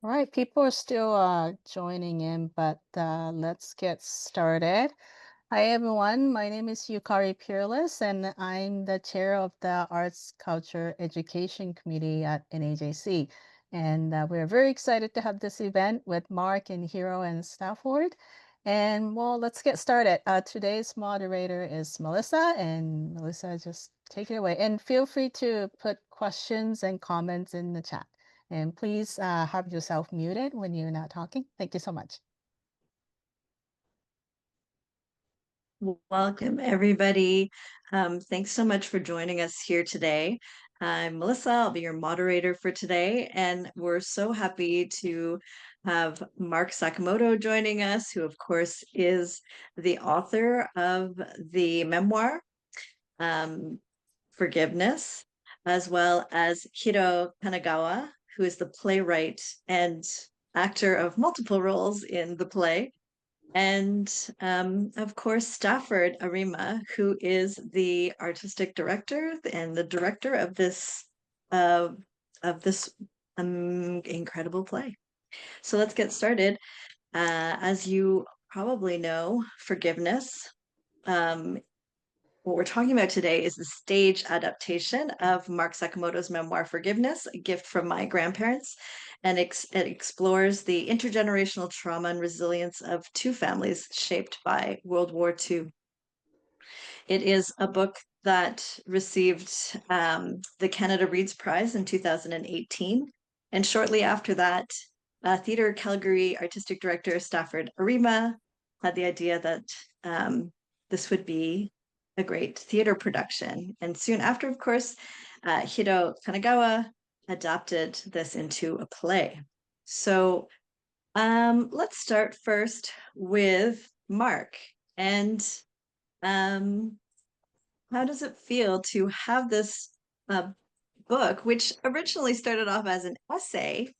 All right, people are still joining in, but let's get started. Hi, everyone. My name is Yukari Peerless, and I'm the chair of the Arts, Culture, Education Committee at NAJC. And we're very excited to have this event with Mark and Hiro and Stafford. And well, let's get started. Today's moderator is Melissa, and Melissa, just take it away. And feel free to put questions and comments in the chat. And please have yourself muted when you're not talking. Thank you so much. Welcome, everybody. Thanks so much for joining us here today. I'm Melissa. I'll be your moderator for today, and we're so happy to have Mark Sakamoto joining us, who, of course, is the author of the memoir, Forgiveness, as well as Hiro Kanagawa, who is the playwright and actor of multiple roles in the play. And of course, Stafford Arima, who is the artistic director and the director of uh, this incredible play. So let's get started. As you probably know, Forgiveness. What we're talking about today is the stage adaptation of Mark Sakamoto's memoir, Forgiveness, A Gift from My Grandparents. And it explores the intergenerational trauma and resilience of two families shaped by World War II. It is a book that received the Canada Reads Prize in 2018. And shortly after that, Theatre Calgary artistic director Stafford Arima had the idea that this would be a great theater production. And soon after, of course, Hiro Kanagawa adapted this into a play. So let's start first with Mark. And um, how does it feel to have this book, which originally started off as an essay,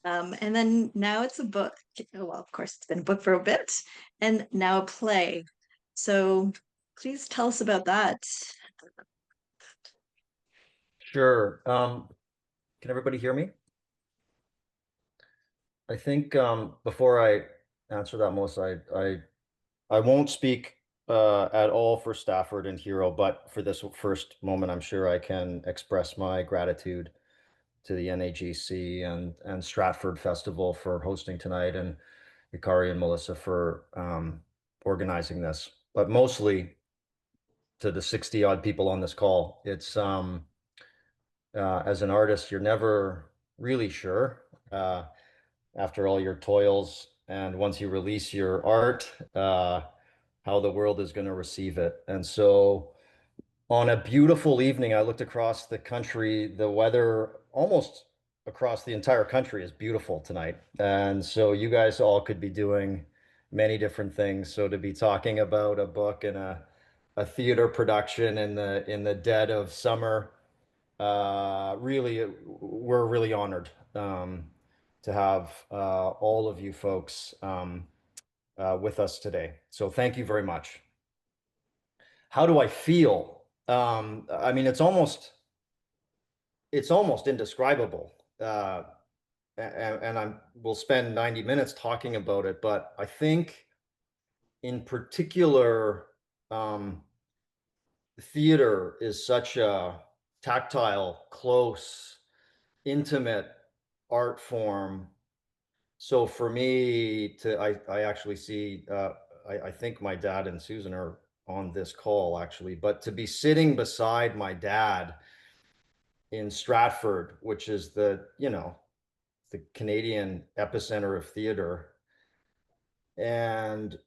and then now it's a book? Well, of course, it's been a book for a bit, and now a play. So please tell us about that. Sure. Can everybody hear me? I think before I answer that, Melissa, I won't speak at all for Stafford and Hiro, but for this first moment, I'm sure I can express my gratitude to the NAJC and Stratford Festival for hosting tonight, and Yukari and Melissa for organizing this. But mostly to the 60 odd people on this call, it's as an artist, you're never really sure after all your toils and once you release your art, how the world is going to receive it. And so on a beautiful evening, I looked across the country. The weather almost across the entire country is beautiful tonight. And so you guys all could be doing many different things. So to be talking about a book and a theater production in the dead of summer, really, we're really honored to have all of you folks with us today. So thank you very much. How do I feel? I mean, it's almost indescribable. And we'll spend 90 minutes talking about it, but I think in particular, theater is such a tactile, close, intimate art form. So for me I actually see, I think my dad and Susan are on this call actually, but to be sitting beside my dad in Stratford, which is the Canadian epicenter of theater, and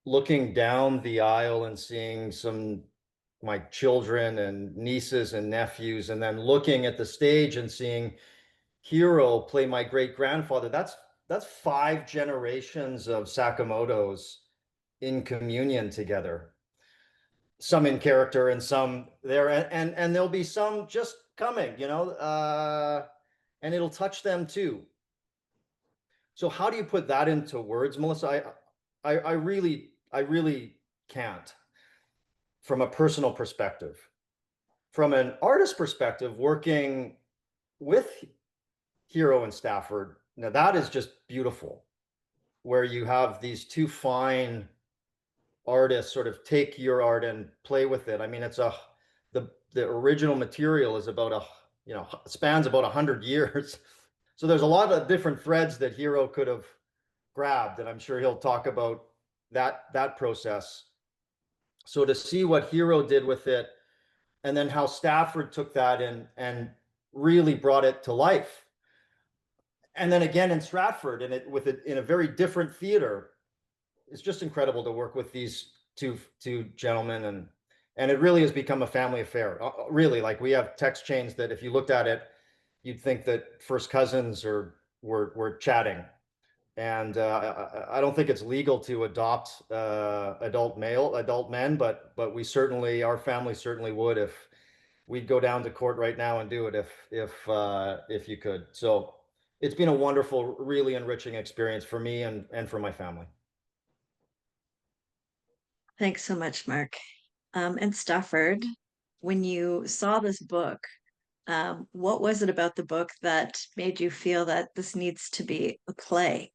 looking down the aisle and seeing my children and nieces and nephews, and then looking at the stage and seeing Hiro play my great grandfather. That's five generations of Sakamotos in communion together. Some in character and some there, and there'll be some just coming, and it'll touch them too. So how do you put that into words, Melissa? I really can't from a personal perspective. From an artist perspective, working with Hiro and Stafford, Now that is just beautiful, where you have these two fine artists sort of take your art and play with it. I mean, the original material is about spans about 100 years. So there's a lot of different threads that Hiro could have grabbed, and I'm sure he'll talk about that process. So to see what Hiro did with it, and then how Stafford took that and really brought it to life. And then again in Stratford, and it with it in a very different theater. It's just incredible to work with these two gentlemen, and it really has become a family affair. Really, like we have text chains that if you looked at it, you'd think that first cousins or were chatting. And I don't think it's legal to adopt adult men, but our family certainly would if we'd go down to court right now and do it if you could. So it's been a wonderful, really enriching experience for me and for my family. Thanks so much, Mark. And Stafford, when you saw this book, what was it about the book that made you feel that this needs to be a play?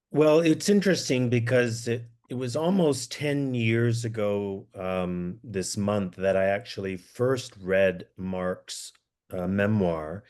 Well, it's interesting because it was almost 10 years ago this month that I actually first read Mark's memoir.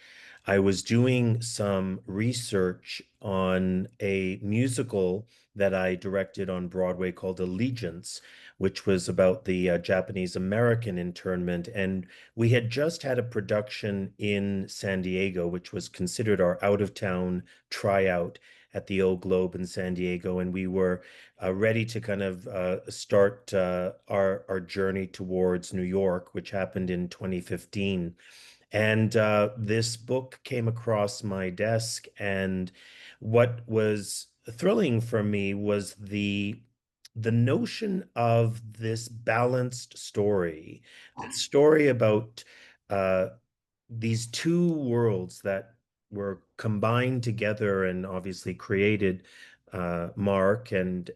I was doing some research on a musical that I directed on Broadway called Allegiance, which was about the Japanese American internment. And we had just had a production in San Diego, which was considered our out of town tryout at the Old Globe in San Diego, and we were ready to kind of start our journey towards New York, which happened in 2015. And this book came across my desk, and what was thrilling for me was the notion of this balanced story, the story about uh, these two worlds that were combined together and obviously created Mark and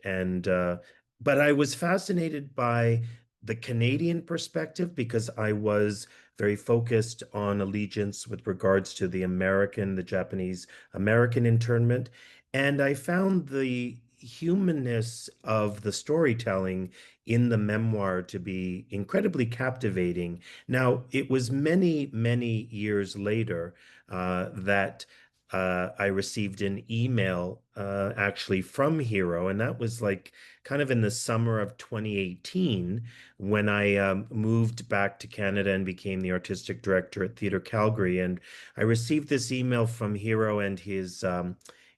but I was fascinated by the Canadian perspective because I was very focused on allegiance with regards to the Japanese American internment. And I found the humanness of the storytelling in the memoir to be incredibly captivating. Now, it was many, many years later that I received an email actually from Hiro, and that was like kind of in the summer of 2018 when I moved back to Canada and became the artistic director at Theatre Calgary. And I received this email from Hiro and his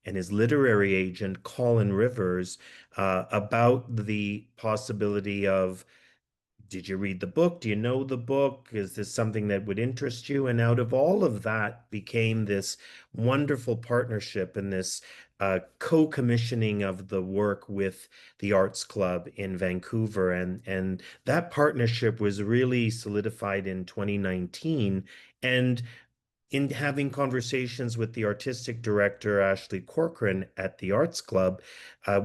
literary agent, Colin Rivers, about the possibility of, did you read the book? Do you know the book? Is this something that would interest you? And out of all of that became this wonderful partnership and this co-commissioning of the work with the Arts Club in Vancouver. And that partnership was really solidified in 2019. And in having conversations with the artistic director, Ashley Corcoran, at the Arts Club,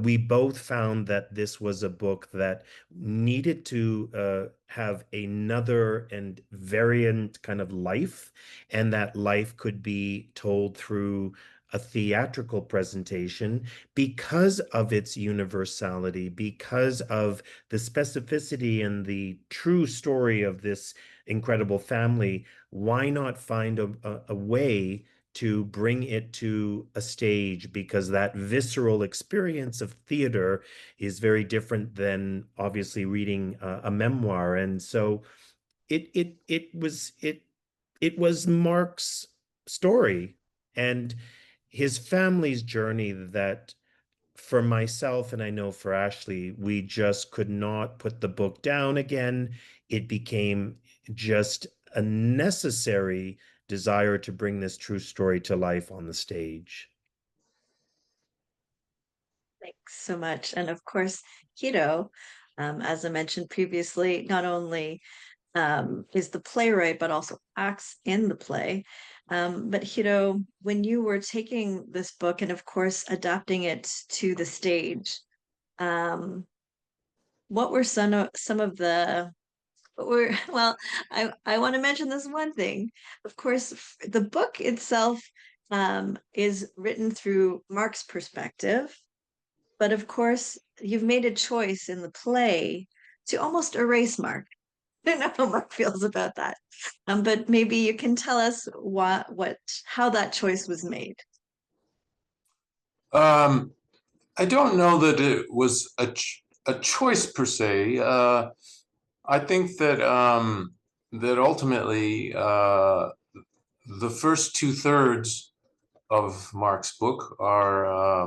we both found that this was a book that needed to have another and variant kind of life, and that life could be told through a theatrical presentation because of its universality, because of the specificity and the true story of this incredible family. Why not find a way to bring it to a stage? Because that visceral experience of theater is very different than obviously reading a memoir. And so it was Mark's story and his family's journey that, for myself, and I know for Ashley, we just could not put the book down again. It became just a necessary desire to bring this true story to life on the stage. Thanks so much. And of course, Hiro, as I mentioned previously, not only is the playwright, but also acts in the play. But Hiro, when you were taking this book and, of course, adapting it to the stage, um, what were some of the well, I want to mention this one thing. Of course, the book itself is written through Mark's perspective. But of course, you've made a choice in the play to almost erase Mark. I don't know how Mark feels about that. But maybe you can tell us how that choice was made. I don't know that it was a choice per se. I think that that ultimately the first 2/3 of Mark's book are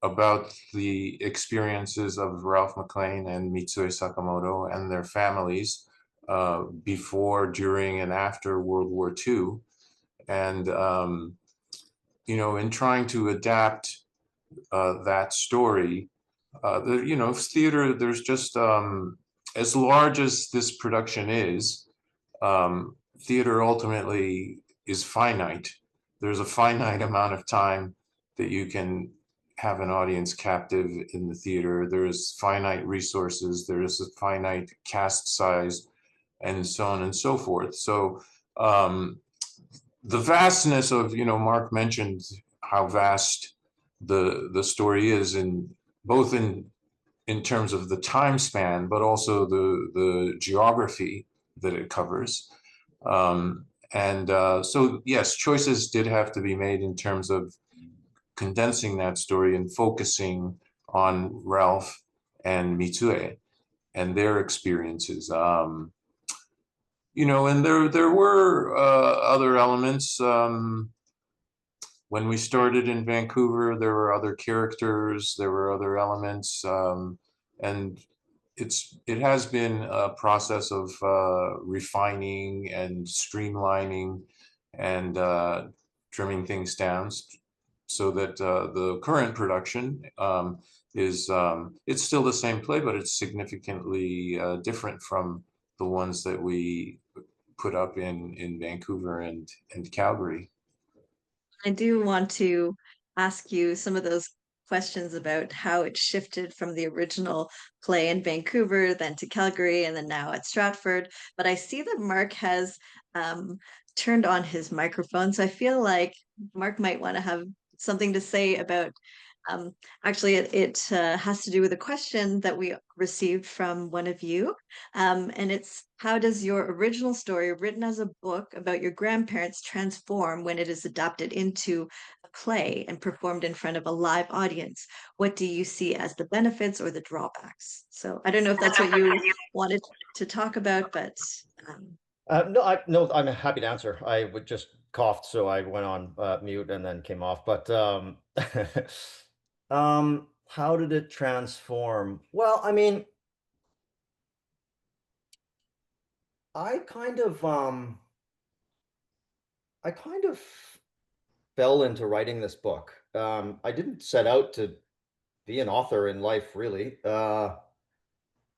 about the experiences of Ralph McLean and Mitsue Sakamoto and their families before, during, and after World War II. And, you know, in trying to adapt that story, you know, theater, there's just, as large as this production is, theater ultimately is finite. There's a finite amount of time that you can have an audience captive in the theater. There's finite resources, there's a finite cast size, and so on and so forth. So the vastness of, you know, Mark mentioned how vast the story is, in both in terms of the time span, but also the geography that it covers. So yes, choices did have to be made in terms of condensing that story and focusing on Ralph and Mitsue and their experiences. You know, and there were other elements. When we started in Vancouver, there were other characters, there were other elements, and it has been a process of refining and streamlining and trimming things down so that the current production is it's still the same play, but it's significantly different from the ones that we put up in Vancouver and Calgary. I do want to ask you some of those questions about how it shifted from the original play in Vancouver, then to Calgary, and then now at Stratford. But I see that Mark has turned on his microphone. So I feel like Mark might want to have something to say about. Actually, it has to do with a question that we received from one of you. And it's, how does your original story, written as a book about your grandparents, transform when it is adapted into a play and performed in front of a live audience? What do you see as the benefits or the drawbacks? So I don't know if that's what you wanted to talk about, but no, I'm happy to answer. I would just coughed, so I went on mute and then came off. But how did it transform? Well, I mean, I kind of fell into writing this book. I didn't set out to be an author in life, really. I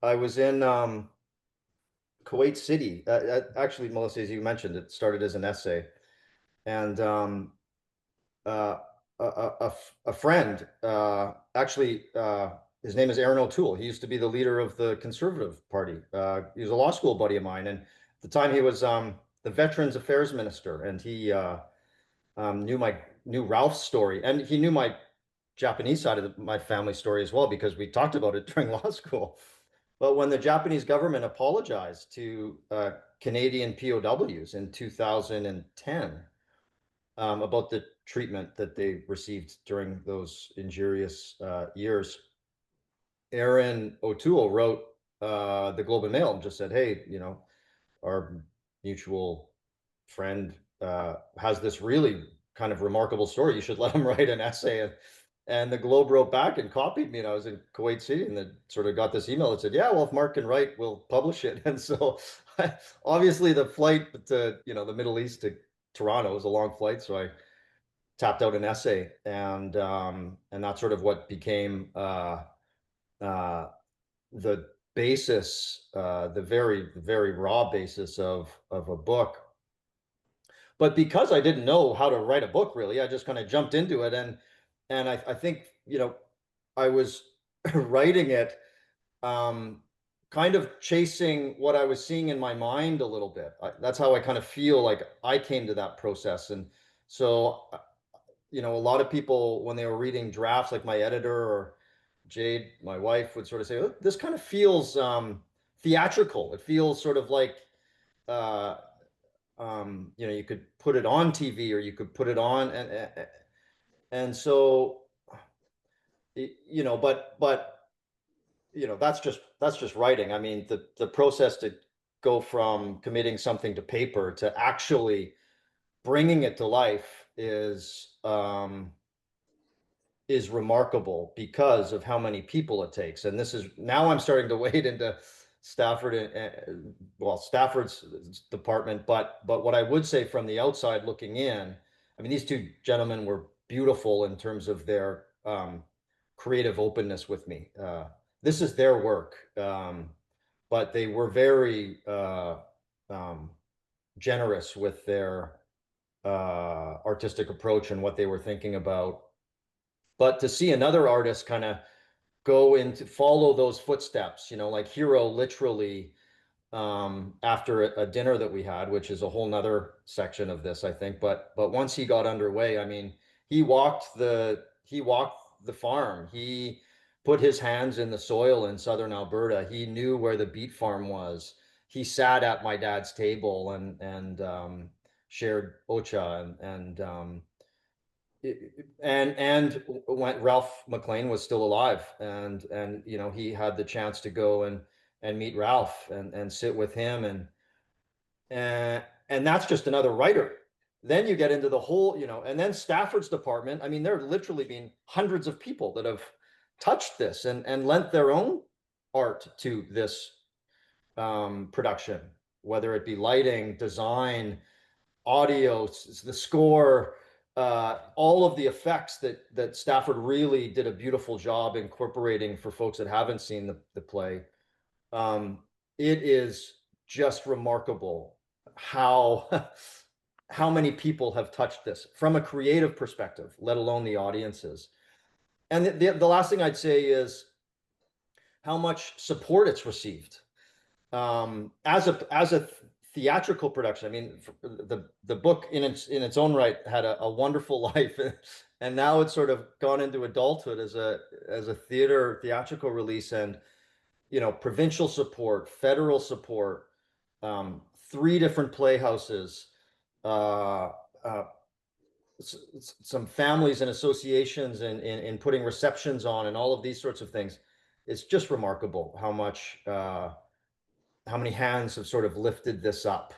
was in Kuwait City. Actually, Melisa, as you mentioned, it started as an essay, and uh, a friend, actually, his name is Aaron O'Toole. He used to be the leader of the Conservative Party. He was a law school buddy of mine, and at the time he was the Veterans Affairs Minister, and he knew Ralph's story, and he knew my Japanese side of my family story as well, because we talked about it during law school. But when the Japanese government apologized to Canadian POWs in 2010 about the treatment that they received during those injurious years, Aaron O'Toole wrote the Globe and Mail and just said, hey, you know, our mutual friend has this really kind of remarkable story. You should let him write an essay. And the Globe wrote back and copied me, and I was in Kuwait City, and then sort of got this email that said, yeah, well, if Mark can write, we'll publish it. And so obviously the flight to, you know, the Middle East to Toronto was a long flight. So I tapped out an essay, and that's sort of what became the basis, the very raw basis of a book. But because I didn't know how to write a book, really, I just kind of jumped into it, and I think, you know, I was writing it, kind of chasing what I was seeing in my mind a little bit. That's how I kind of feel like I came to that process. And So, a lot of people, when they were reading drafts, like my editor or Jade, my wife, would sort of say, "Oh, this kind of feels theatrical. It feels sort of like, uh, you could put it on TV or you could put it on." And so, but that's just writing. I mean, the process to go from committing something to paper to actually bringing it to life is remarkable because of how many people it takes. And this is now I'm starting to wade into Stafford and Stafford's department, but what I would say from the outside looking in, I mean, these two gentlemen were beautiful in terms of their creative openness with me. This is their work, but they were very generous with their artistic approach and what they were thinking about. But to see another artist kind of go into follow those footsteps, like Hiro literally, after a dinner that we had, which is a whole nother section of this, I think. But once he got underway, I mean, he walked the farm. He put his hands in the soil in southern Alberta. He knew where the beet farm was. He sat at my dad's table and shared ocha and when Ralph McLean was still alive, and he had the chance to go and meet Ralph and sit with him, and that's just another writer. Then you get into the whole, and then Stafford's department. I mean, there have literally been hundreds of people that have touched this and lent their own art to this production, whether it be lighting, design, audio, the score, all of the effects that Stafford really did a beautiful job incorporating for folks that haven't seen the play. It is just remarkable how how many people have touched this from a creative perspective, let alone the audiences. And the last thing I'd say is how much support it's received. As a theatrical production, I mean, the book in its own right had a wonderful life, and now it's sort of gone into adulthood as a theatrical release, and provincial support, federal support, three different playhouses, uh, uh, some families and associations in putting receptions on, and all of these sorts of things. It's just remarkable how many hands have sort of lifted this up.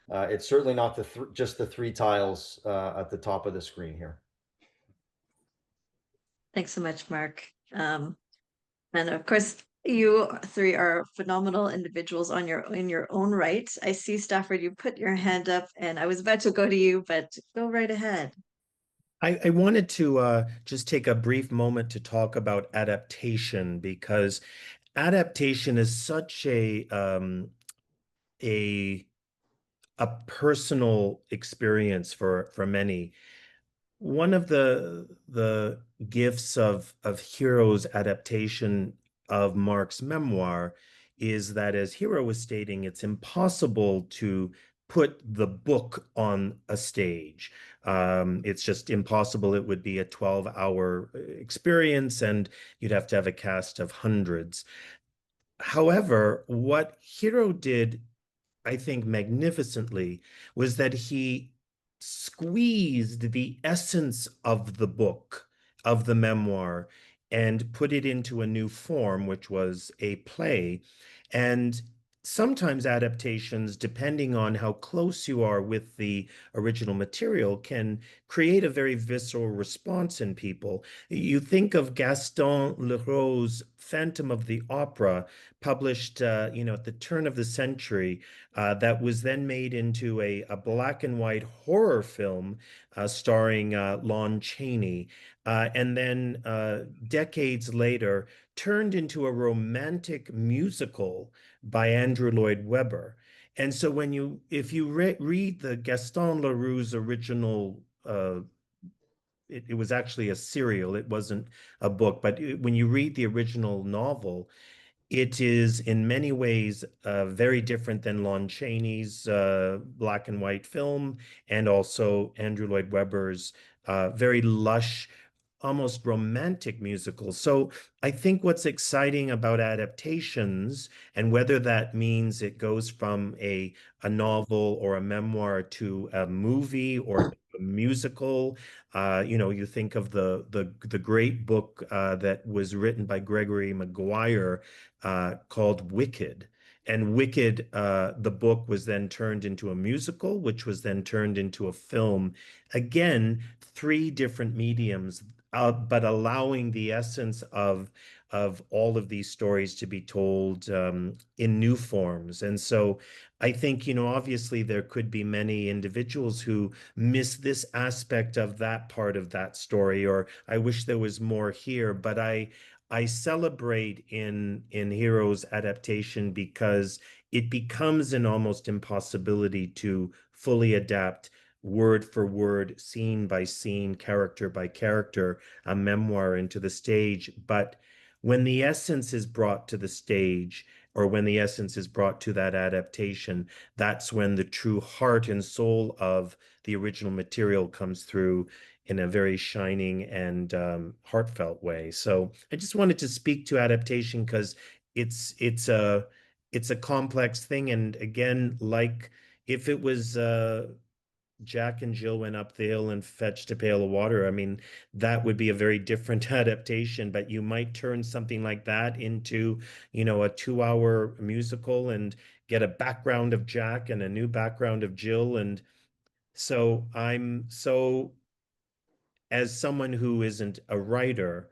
It's certainly not just the three tiles at the top of the screen here. Thanks so much, Mark. And of course, you three are phenomenal individuals in your own right. I see, Stafford, you put your hand up, and I was about to go to you, but go right ahead. I wanted to just take a brief moment to talk about adaptation, because adaptation is such a personal experience for many. One of the gifts of Hiro's adaptation of Mark's memoir is that, as Hiro was stating, it's impossible to put the book on a stage. It's just impossible. It would be a 12-hour experience, and you'd have to have a cast of hundreds. However, what Hiro did, I think, magnificently, was that he squeezed the essence of the book, of the memoir, and put it into a new form, which was a play. And sometimes adaptations, depending on how close you are with the original material, can create a very visceral response in people. You think of Gaston Leroux's Phantom of the Opera, published, at the turn of the century, that was then made into a black and white horror film starring Lon Chaney, and then decades later turned into a romantic musical by Andrew Lloyd Webber. And so if you read the Gaston Leroux's original, it was actually a serial, it wasn't a book, but when you read the original novel, it is in many ways very different than Lon Chaney's black and white film, and also Andrew Lloyd Webber's very lush, almost romantic musical. So I think what's exciting about adaptations, and whether that means it goes from a novel or a memoir to a movie or a musical, you think of the great book that was written by Gregory Maguire called Wicked. And Wicked, the book was then turned into a musical, which was then turned into a film. Again, three different mediums, but allowing the essence of all of these stories to be told in new forms. And so I think, obviously there could be many individuals who miss this aspect of that part of that story, or I wish there was more here, but I celebrate in Hiro's adaptation because it becomes an almost impossibility to fully adapt word for word, scene by scene, character by character, a memoir into the stage. But when the essence is brought to the stage, or when the essence is brought to that adaptation, that's when the true heart and soul of the original material comes through in a very shining and heartfelt way. So I just wanted to speak to adaptation because it's a complex thing. And again, like if it was Jack and Jill went up the hill and fetched a pail of water, I mean, that would be a very different adaptation, but you might turn something like that into, a 2-hour musical and get a background of Jack and a new background of Jill. And so as someone who isn't a writer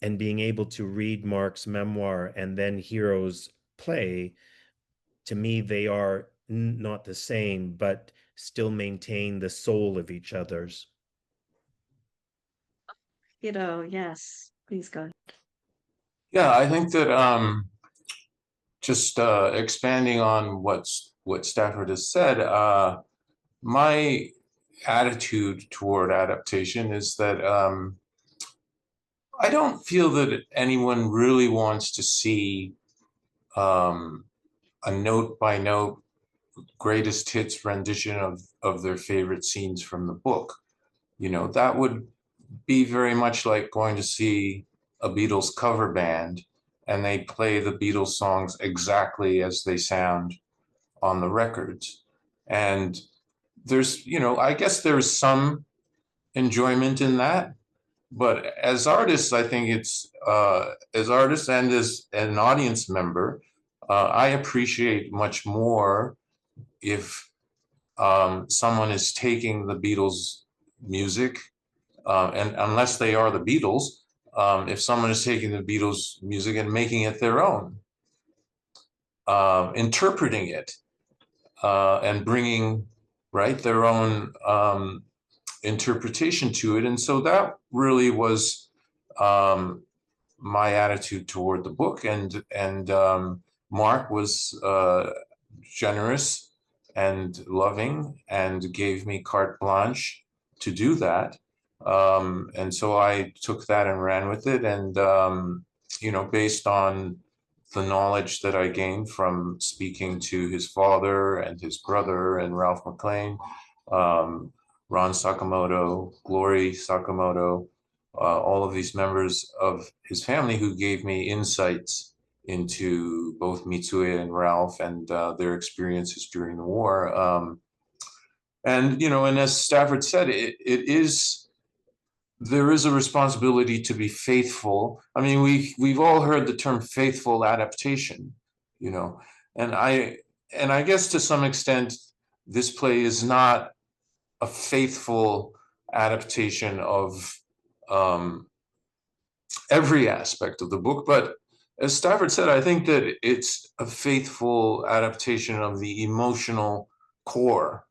and being able to read Mark's memoir and then Hiro's play, to me, they are not the same, but still maintain the soul of each other's. Yes, please go. Yeah, I think that just expanding on what Stafford has said, my attitude toward adaptation is that I don't feel that anyone really wants to see a note by note greatest hits rendition of their favorite scenes from the book. That would be very much like going to see a Beatles cover band and they play the Beatles songs exactly as they sound on the records. And there's, I guess there's some enjoyment in that. But as artists, I think it's, as artists and as an audience member, I appreciate much more if someone is taking the Beatles music, and unless they are the Beatles, if someone is taking the Beatles music and making it their own, interpreting it, and bringing their own interpretation to it. And so that really was my attitude toward the book. And Mark was generous and loving and gave me carte blanche to do that. And so I took that and ran with it. And, based on the knowledge that I gained from speaking to his father and his brother and Ralph McLean, Ron Sakamoto, Glory Sakamoto, all of these members of his family who gave me insights into both Mitsue and Ralph and their experiences during the war. And as Stafford said, there is a responsibility to be faithful. I mean, we've all heard the term faithful adaptation, and I guess to some extent, this play is not a faithful adaptation of every aspect of the book, but as Stafford said, I think that it's a faithful adaptation of the emotional core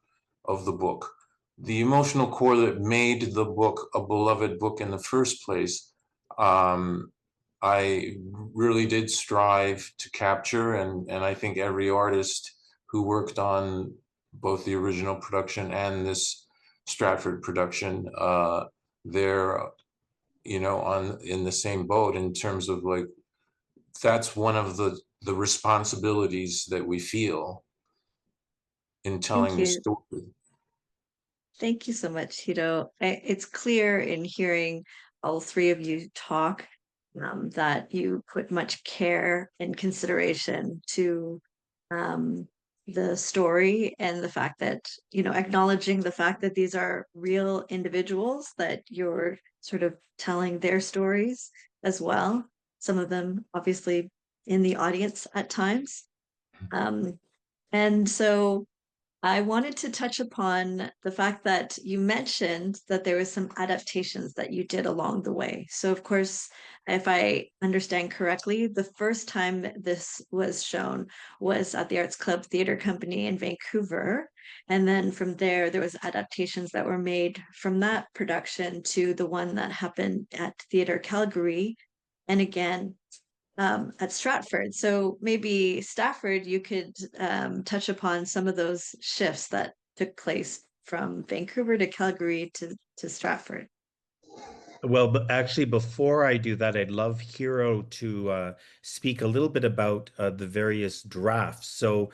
of the book, the emotional core that made the book a beloved book in the first place. I really did strive to capture, and I think every artist who worked on both the original production and this Stratford production, they're in the same boat in terms of that's one of the responsibilities that we feel in telling Thank the you. story. Thank you so much, Hiro. It's clear in hearing all three of you talk that you put much care and consideration to um, the story, and the fact that, acknowledging the fact that these are real individuals, that you're sort of telling their stories as well. Some of them obviously in the audience at times. And so I wanted to touch upon the fact that you mentioned that there was some adaptations that you did along the way. So, of course, if I understand correctly, the first time this was shown was at the Arts Club Theatre Company in Vancouver. And then from there, there was adaptations that were made from that production to the one that happened at Theatre Calgary. And again, at Stratford. So maybe Stafford, you could touch upon some of those shifts that took place from Vancouver to Calgary to Stratford. Well, but actually, before I do that, I'd love Hiro to speak a little bit about the various drafts. So,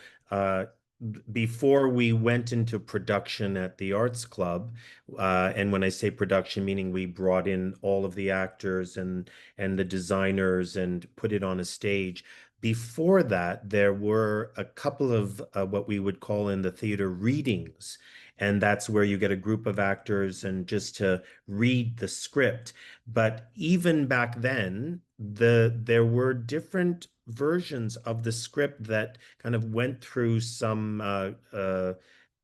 before we went into production at the Arts Club, and when I say production, meaning we brought in all of the actors and the designers and put it on a stage. Before that, there were a couple of what we would call in the theater readings. And that's where you get a group of actors and just to read the script. But even back then, there were different versions of the script that kind of went through some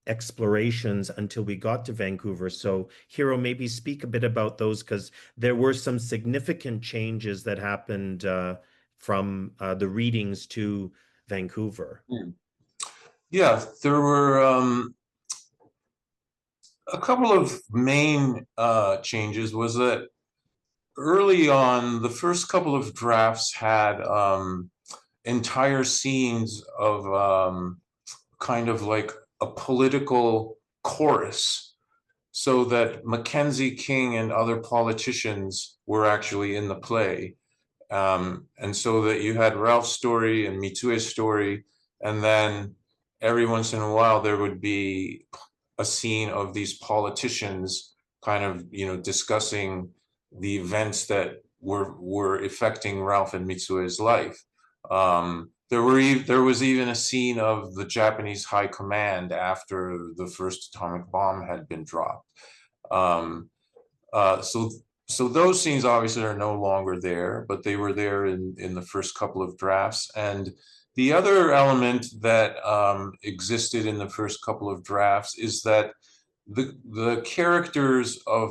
explorations until we got to Vancouver. So, Hiro, maybe speak a bit about those, because there were some significant changes that happened from the readings to Vancouver. Yeah, there were a couple of main changes. Was that early on, the first couple of drafts had entire scenes of kind of like a political chorus, so that Mackenzie King and other politicians were actually in the play. And so that you had Ralph's story and Mitsue's story, and then every once in a while there would be a scene of these politicians kind of, discussing the events that were affecting Ralph and Mitsue's life. There was even a scene of the Japanese High Command after the first atomic bomb had been dropped. So those scenes obviously are no longer there, but they were there in the first couple of drafts. And the other element that existed in the first couple of drafts is that the characters of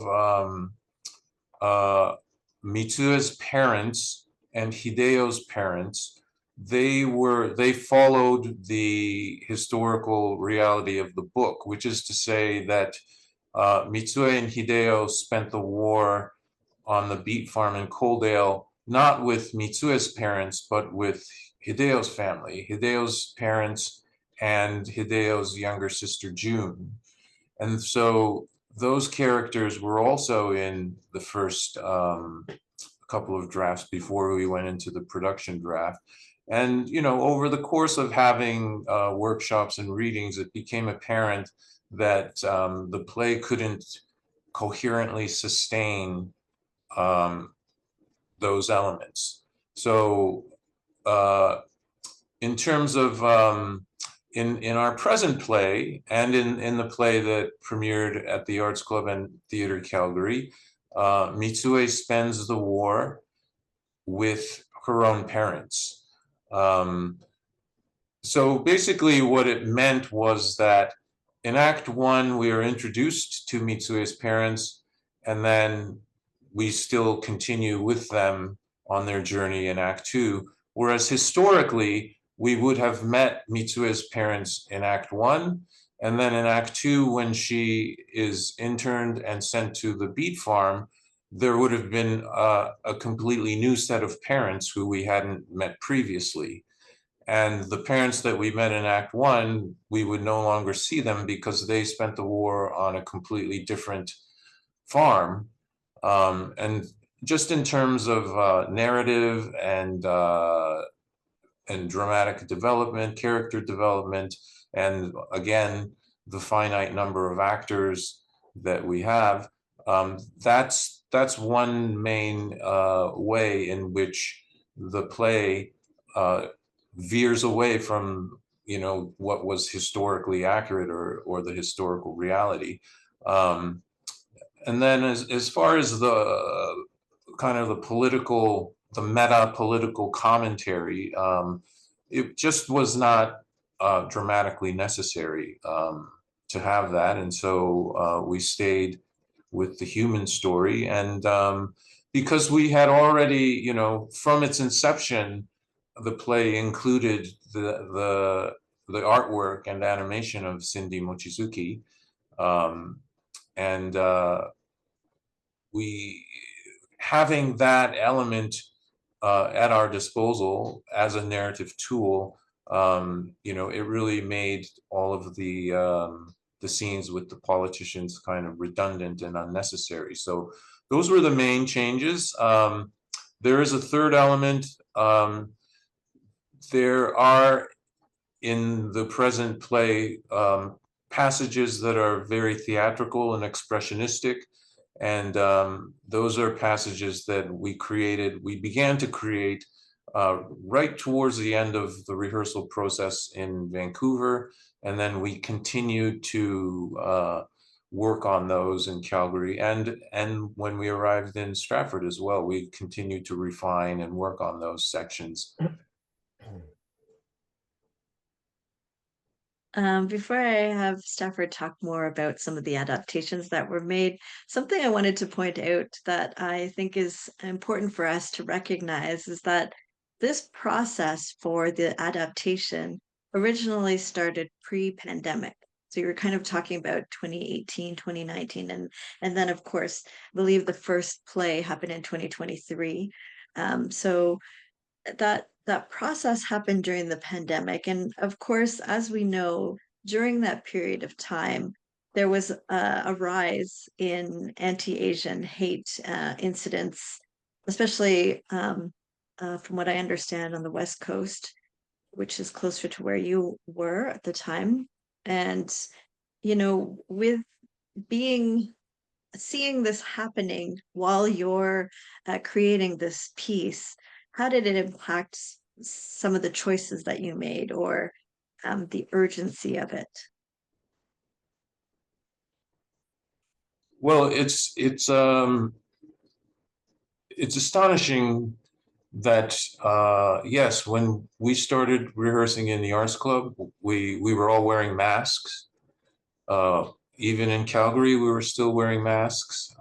Mitsue's parents and Hideo's parents, they followed the historical reality of the book, which is to say that Mitsue and Hideo spent the war on the beet farm in Coaldale, not with Mitsue's parents, but with Hideo's family, Hideo's parents and Hideo's younger sister, June. And so those characters were also in the first couple of drafts before we went into the production draft. And, over the course of having workshops and readings, it became apparent that the play couldn't coherently sustain those elements. So in terms of in our present play, and in the play that premiered at the Arts Club and Theatre Calgary, Mitsue spends the war with her own parents. So basically what it meant was that in Act 1, we are introduced to Mitsue's parents, and then we still continue with them on their journey in Act 2. Whereas historically, we would have met Mitsue's parents in Act 1, and then in Act 2, when she is interned and sent to the beet farm, there would have been a completely new set of parents who we hadn't met previously. And the parents that we met in Act 1, we would no longer see them because they spent the war on a completely different farm. And just in terms of narrative and and dramatic development, character development, and again, the finite number of actors that we have. That's one main way in which the play veers away from, you know, what was historically accurate or the historical reality. And then as far as the kind of the meta political commentary, it just was not dramatically necessary to have that. And so we stayed with the human story. And because we had already, you know, from its inception, the play included the artwork and animation of Cindy Mochizuki. And we having that element at our disposal as a narrative tool, you know, it really made all of the scenes with the politicians kind of redundant and unnecessary. So those were the main changes. There is a third element. There are in the present play passages that are very theatrical and expressionistic. And those are passages that we began to create right towards the end of the rehearsal process in Vancouver. And then we continued to work on those in Calgary. And when we arrived in Stratford as well, we continued to refine and work on those sections. Before I have Stafford talk more about some of the adaptations that were made, something I wanted to point out that I think is important for us to recognize is that this process for the adaptation originally started pre-pandemic. So you were kind of talking about 2018, 2019, and then of course, I believe the first play happened in 2023. So that process happened during the pandemic. And of course, as we know, during that period of time, there was a rise in anti-Asian hate incidents, especially from what I understand on the West Coast, which is closer to where you were at the time. And, you know, with seeing this happening while you're creating this piece, how did it impact some of the choices that you made or the urgency of it? Well, it's astonishing that yes, when we started rehearsing in the Arts Club, we were all wearing masks. Even in Calgary, we were still wearing masks.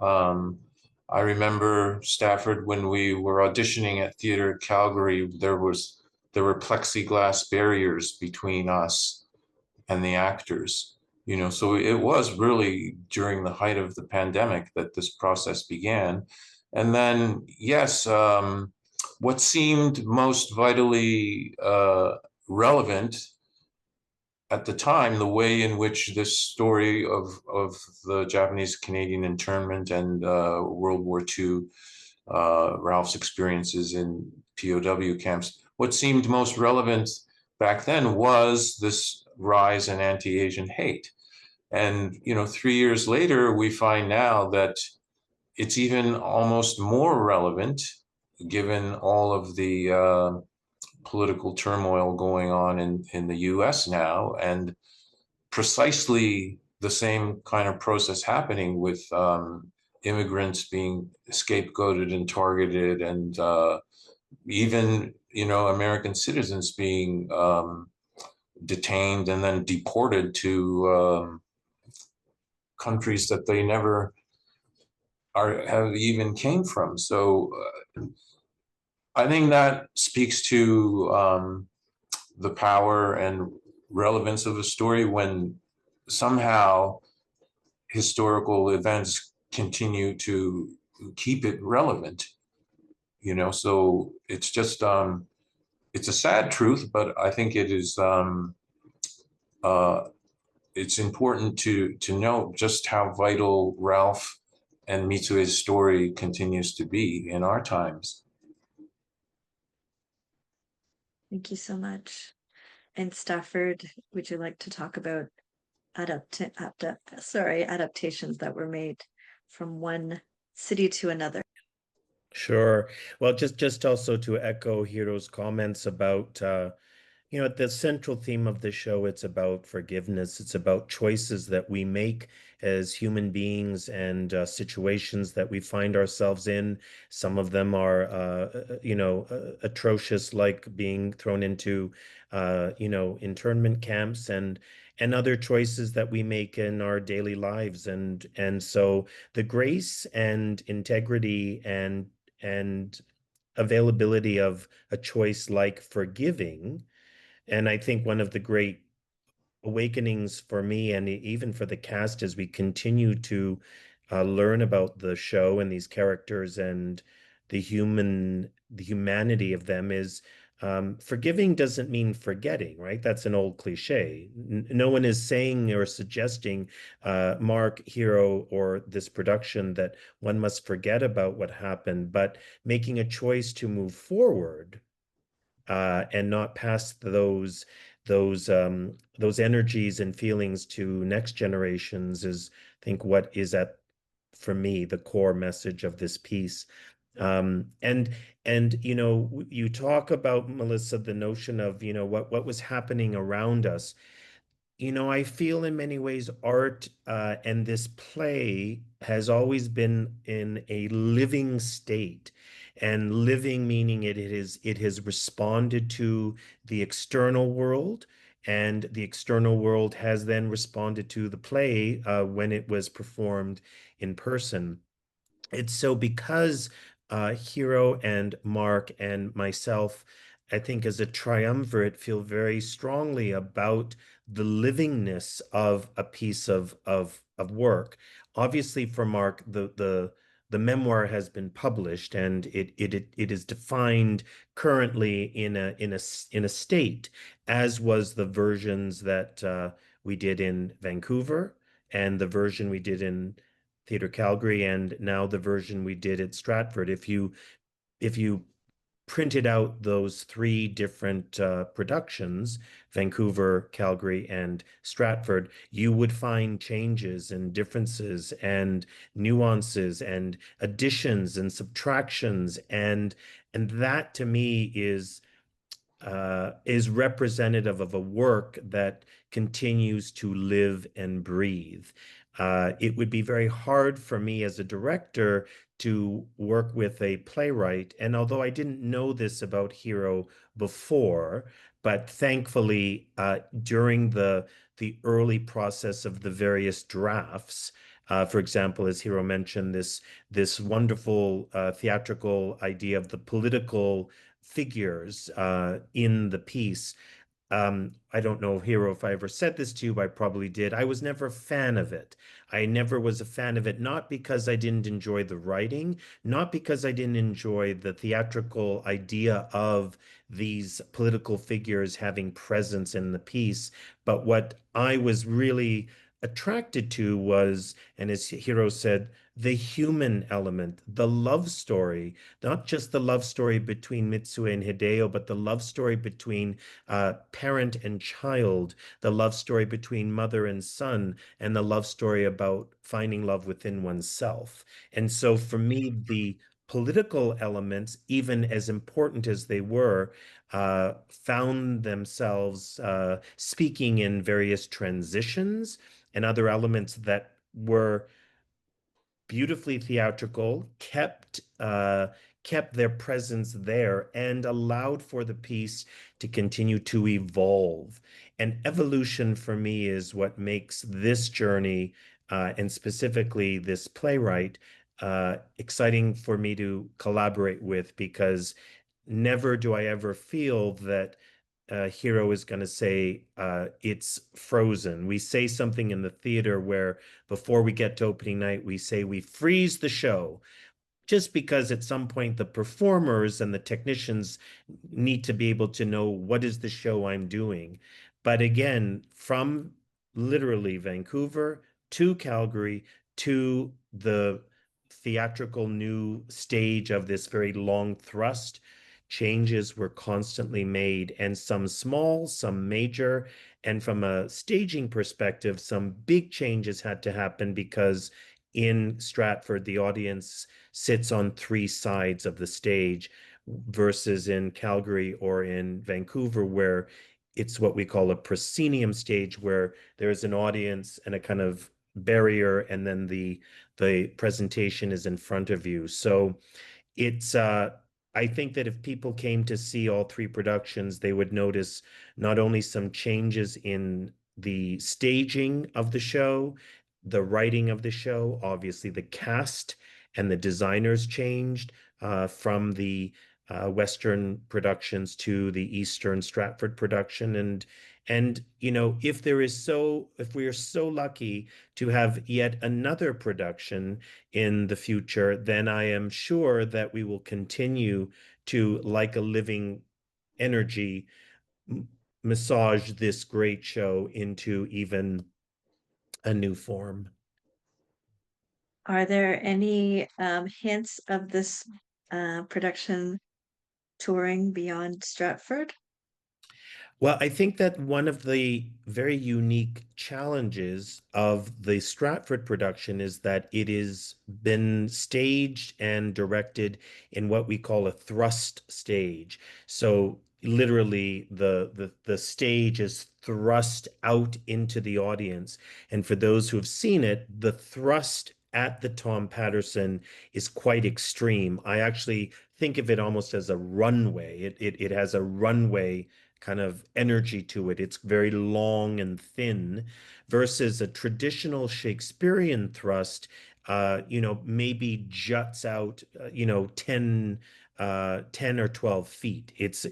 I remember Stafford when we were auditioning at Theatre Calgary, there were plexiglass barriers between us and the actors. You know, so it was really during the height of the pandemic that this process began. And then, yes, what seemed most vitally relevant at the time, the way in which this story of the Japanese-Canadian internment and World War II, Ralph's experiences in POW camps, what seemed most relevant back then was this rise in anti-Asian hate. And, you know, 3 years later, we find now that it's even almost more relevant given all of the political turmoil going on in the US now, and precisely the same kind of process happening with immigrants being scapegoated and targeted, and even, you know, American citizens being detained and then deported to countries that they never have even came from. So I think that speaks to the power and relevance of a story when somehow historical events continue to keep it relevant, you know. So it's just it's a sad truth, but I think it is it's important to note just how vital Ralph and Mitsue's story continues to be in our times. Thank you so much. And Stafford, would you like to talk about adaptations that were made from one city to another? Sure. Well, just also to echo Hiro's comments about the central theme of the show, it's about forgiveness. It's about choices that we make as human beings and situations that we find ourselves in. Some of them are, atrocious, like being thrown into, internment camps, and other choices that we make in our daily lives. And so the grace and integrity and availability of a choice like forgiving, and I think one of the great awakenings for me and even for the cast as we continue to learn about the show and these characters and the humanity of them is forgiving doesn't mean forgetting, right? That's an old cliche. No one is saying or suggesting, Mark, Hiro, or this production that one must forget about what happened, but making a choice to move forward and not pass those energies and feelings to next generations is, I think, what is at, for me, the core message of this piece. And you talk about, Melisa, the notion of what was happening around us. I feel in many ways art and this play has always been in a living state. And living meaning it has responded to the external world, and the external world has then responded to the play when it was performed in person. It's so because Hiro and Mark and myself, I think as a triumvirate, feel very strongly about the livingness of a piece of work. Obviously, for Mark, the memoir has been published, and it is defined currently in a state, as was the versions that we did in Vancouver and the version we did in Theatre Calgary, and now the version we did at Stratford. If you printed out those three different productions, Vancouver, Calgary, and Stratford, you would find changes and differences and nuances and additions and subtractions, and that to me is representative of a work that continues to live and breathe. It would be very hard for me as a director to work with a playwright. And although I didn't know this about Hiro before, but thankfully, during the early process of the various drafts, for example, as Hiro mentioned, this wonderful theatrical idea of the political figures in the piece. I don't know, Hiro, if I ever said this to you, I probably did. I was never a fan of it. I never was a fan of it, not because I didn't enjoy the writing, not because I didn't enjoy the theatrical idea of these political figures having presence in the piece, but what I was really attracted to was, and as Hiro said, the human element, the love story, not just the love story between Mitsue and Hideo, but the love story between parent and child, the love story between mother and son, and the love story about finding love within oneself. And so for me, the political elements, even as important as they were, found themselves speaking in various transitions and other elements that were beautifully theatrical, kept their presence there, and allowed for the piece to continue to evolve. And evolution for me is what makes this journey, and specifically this playwright, exciting for me to collaborate with, because never do I ever feel that Hiro is going to say it's frozen. We say something in the theater where before we get to opening night, we say we freeze the show, just because at some point the performers and the technicians need to be able to know what is the show I'm doing. But again, from literally Vancouver to Calgary to the theatrical new stage of this very long thrust, changes were constantly made, and some small, some major. And from a staging perspective, some big changes had to happen because in Stratford, the audience sits on three sides of the stage versus in Calgary or in Vancouver, where it's what we call a proscenium stage, where there's an audience and a kind of barrier, and then the presentation is in front of you. So it's I think that if people came to see all three productions, they would notice not only some changes in the staging of the show, the writing of the show, obviously the cast and the designers changed from the Western productions to the Eastern Stratford production. And you know, if we are so lucky to have yet another production in the future, then I am sure that we will continue to, like a living energy, massage this great show into even a new form. Are there any hints of this production touring beyond Stratford? Well, I think that one of the very unique challenges of the Stratford production is that it has been staged and directed in what we call a thrust stage. So literally the stage is thrust out into the audience. And for those who have seen it, the thrust at the Tom Patterson is quite extreme. I actually think of it almost as a runway. It has a runway kind of energy to it. It's very long and thin versus a traditional Shakespearean thrust, maybe juts out, 10 or 12 feet. It's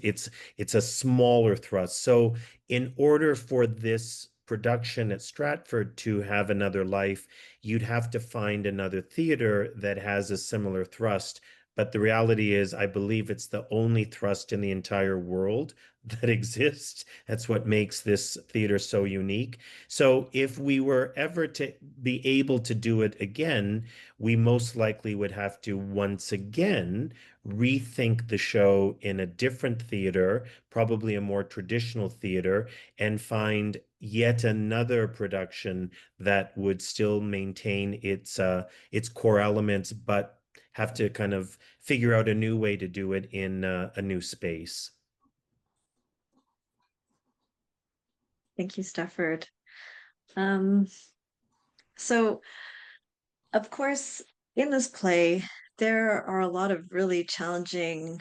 a smaller thrust. So in order for this production at Stratford to have another life, you'd have to find another theater that has a similar thrust. But the reality is, I believe it's the only thrust in the entire world that exists. That's what makes this theater so unique. So if we were ever to be able to do it again, we most likely would have to once again rethink the show in a different theater, probably a more traditional theater, and find yet another production that would still maintain its core elements, but have to kind of figure out a new way to do it in a new space. Thank you, Stafford. So, of course, in this play, there are a lot of really challenging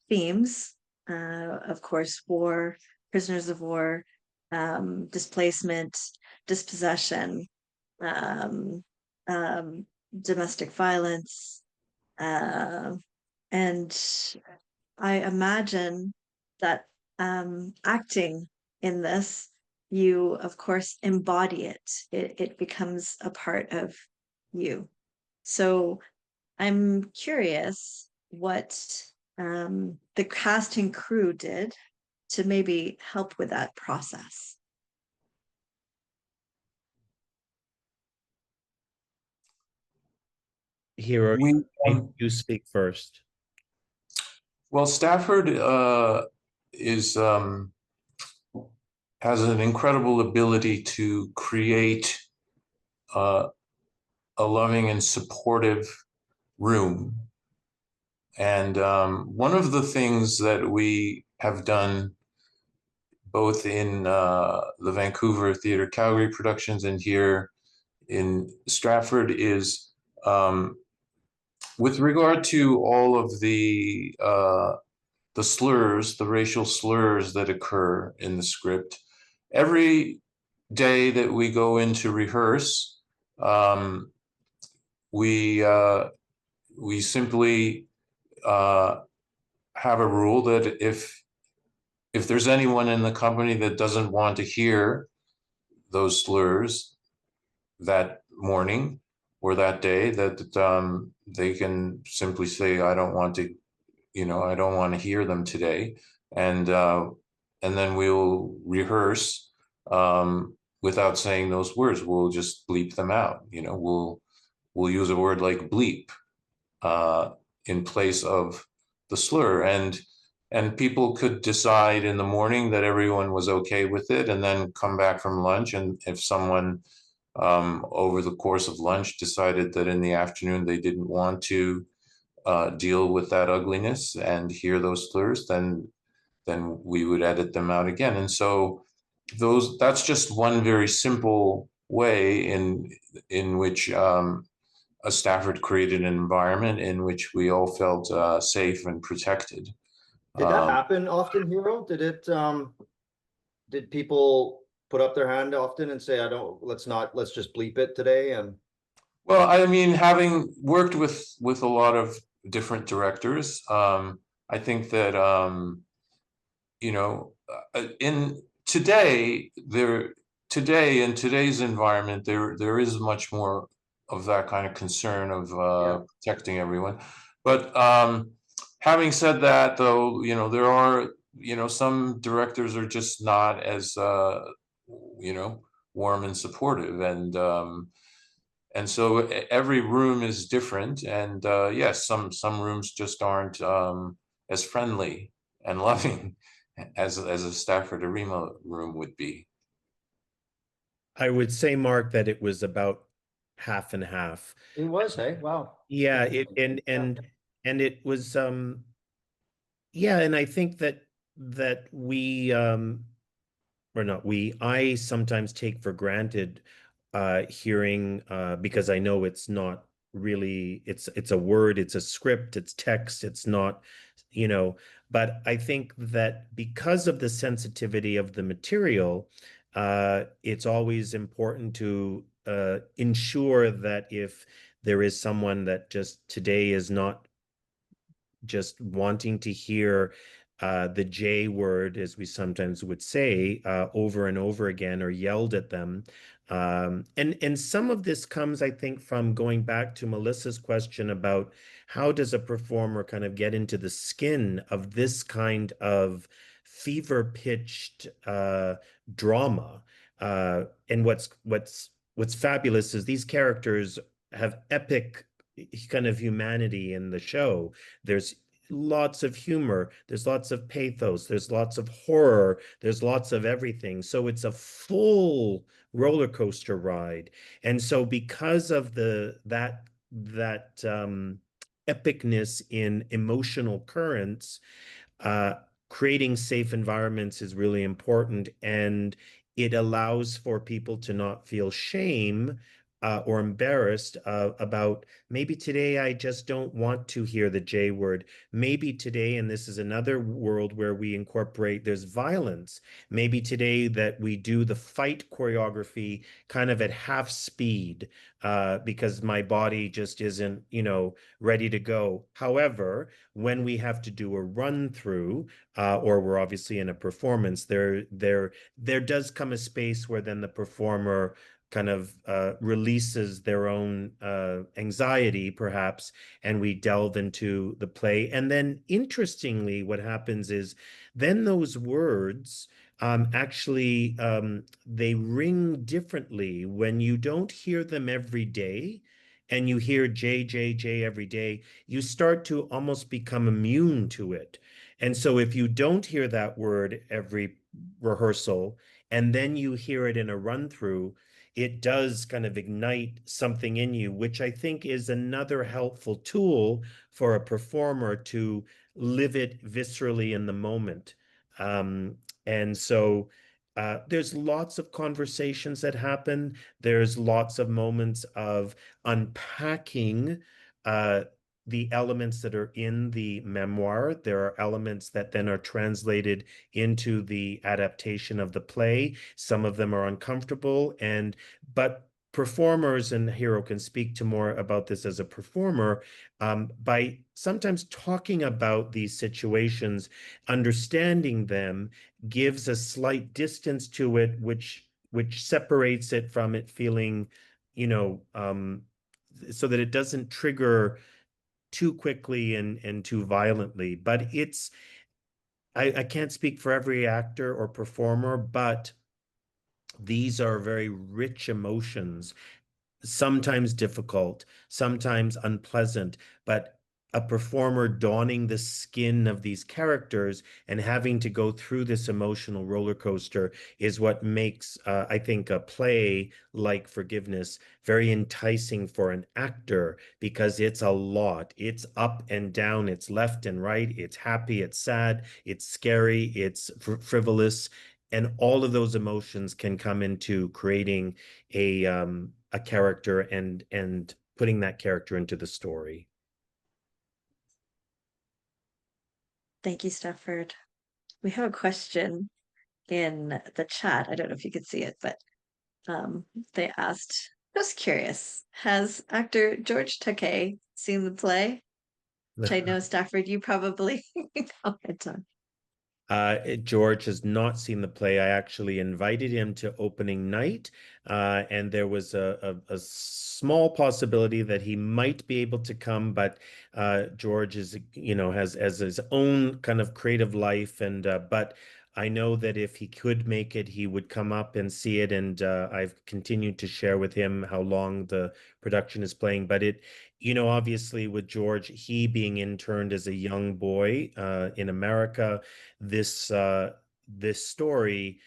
themes. Of course, war, prisoners of war, displacement, dispossession, um, domestic violence. And I imagine that acting in this, you of course embody it. It becomes a part of you. So I'm curious what the cast and crew did to maybe help with that process. Hiro, We, you speak first. well, Stafford is has an incredible ability to create a loving and supportive room. And one of the things that we have done both in the Vancouver Theatre Calgary productions and here in Stratford is with regard to all of the slurs, the racial slurs that occur in the script. Every day that we go in to rehearse, we simply have a rule that if there's anyone in the company that doesn't want to hear those slurs that morning or that day, that they can simply say, I don't want to hear them today. And then we'll rehearse without saying those words. We'll just bleep them out. We'll use a word like bleep in place of the slur. And and people could decide in the morning that everyone was okay with it, and then come back from lunch. And if someone over the course of lunch decided that in the afternoon they didn't want to deal with that ugliness and hear those slurs, then we would edit them out again. And so that's just one very simple way in which a Stafford created an environment in which we all felt safe and protected. Did that happen often, Hiro? Did people put up their hand often and say, let's just bleep it today? And well, I mean, having worked with a lot of different directors, I think that you know, in today's environment, there is much more of that kind of concern of protecting everyone. But having said that, though, there are, some directors are just not as warm and supportive, and so every room is different, and yes, some rooms just aren't as friendly and loving as a Stafford Arima room would be. I would say, Mark, that it was about half and half. It was, hey, wow. Yeah, and it was yeah, and I think that I sometimes take for granted hearing because I know it's not really, it's a word, it's a script, it's text, it's not, but I think that because of the sensitivity of the material, it's always important to ensure that if there is someone that just today is not just wanting to hear the J word, as we sometimes would say, over and over again, or yelled at them. And some of this comes, I think, from going back to Melissa's question about how does a performer kind of get into the skin of this kind of fever-pitched drama. And what's fabulous is these characters have epic kind of humanity in the show. There's lots of humor, there's lots of pathos, there's lots of horror, there's lots of everything. So it's a full roller coaster ride. And so because of that epicness in emotional currents, uh, creating safe environments is really important, and it allows for people to not feel shame or embarrassed about maybe today I just don't want to hear the J word. Maybe today, and this is another world where we incorporate, there's violence. Maybe today that we do the fight choreography kind of at half speed because my body just isn't, ready to go. However, when we have to do a run through, or we're obviously in a performance, there does come a space where then the performer kind of releases their own anxiety, perhaps, and we delve into the play. And then, interestingly, what happens is then those words actually they ring differently when you don't hear them every day. And you hear J, J, J every day, you start to almost become immune to it. And so if you don't hear that word every rehearsal, and then you hear it in a run through, it does kind of ignite something in you, which I think is another helpful tool for a performer to live it viscerally in the moment. And so there's lots of conversations that happen. There's lots of moments of unpacking the elements that are in the memoir. There are elements that then are translated into the adaptation of the play. Some of them are uncomfortable, but performers, and Hiro can speak to more about this as a performer, by sometimes talking about these situations, understanding them gives a slight distance to it, which separates it from it feeling, so that it doesn't trigger too quickly and too violently. But I can't speak for every actor or performer, but these are very rich emotions, sometimes difficult, sometimes unpleasant, but a performer donning the skin of these characters and having to go through this emotional roller coaster is what makes, I think, a play like Forgiveness very enticing for an actor, because it's a lot. It's up and down, it's left and right, it's happy, it's sad, it's scary, it's frivolous. And all of those emotions can come into creating a character and putting that character into the story. Thank you, Stafford. We have a question in the chat. I don't know if you could see it, but they asked, just curious, has actor George Takei seen the play? Which I know, Stafford, you probably comment on. George has not seen the play. I actually invited him to opening night, and there was a small possibility that he might be able to come, but George is, has his own kind of creative life, and but I know that if he could make it, he would come up and see it, and I've continued to share with him how long the production is playing. But obviously with George, he being interned as a young boy in America, this story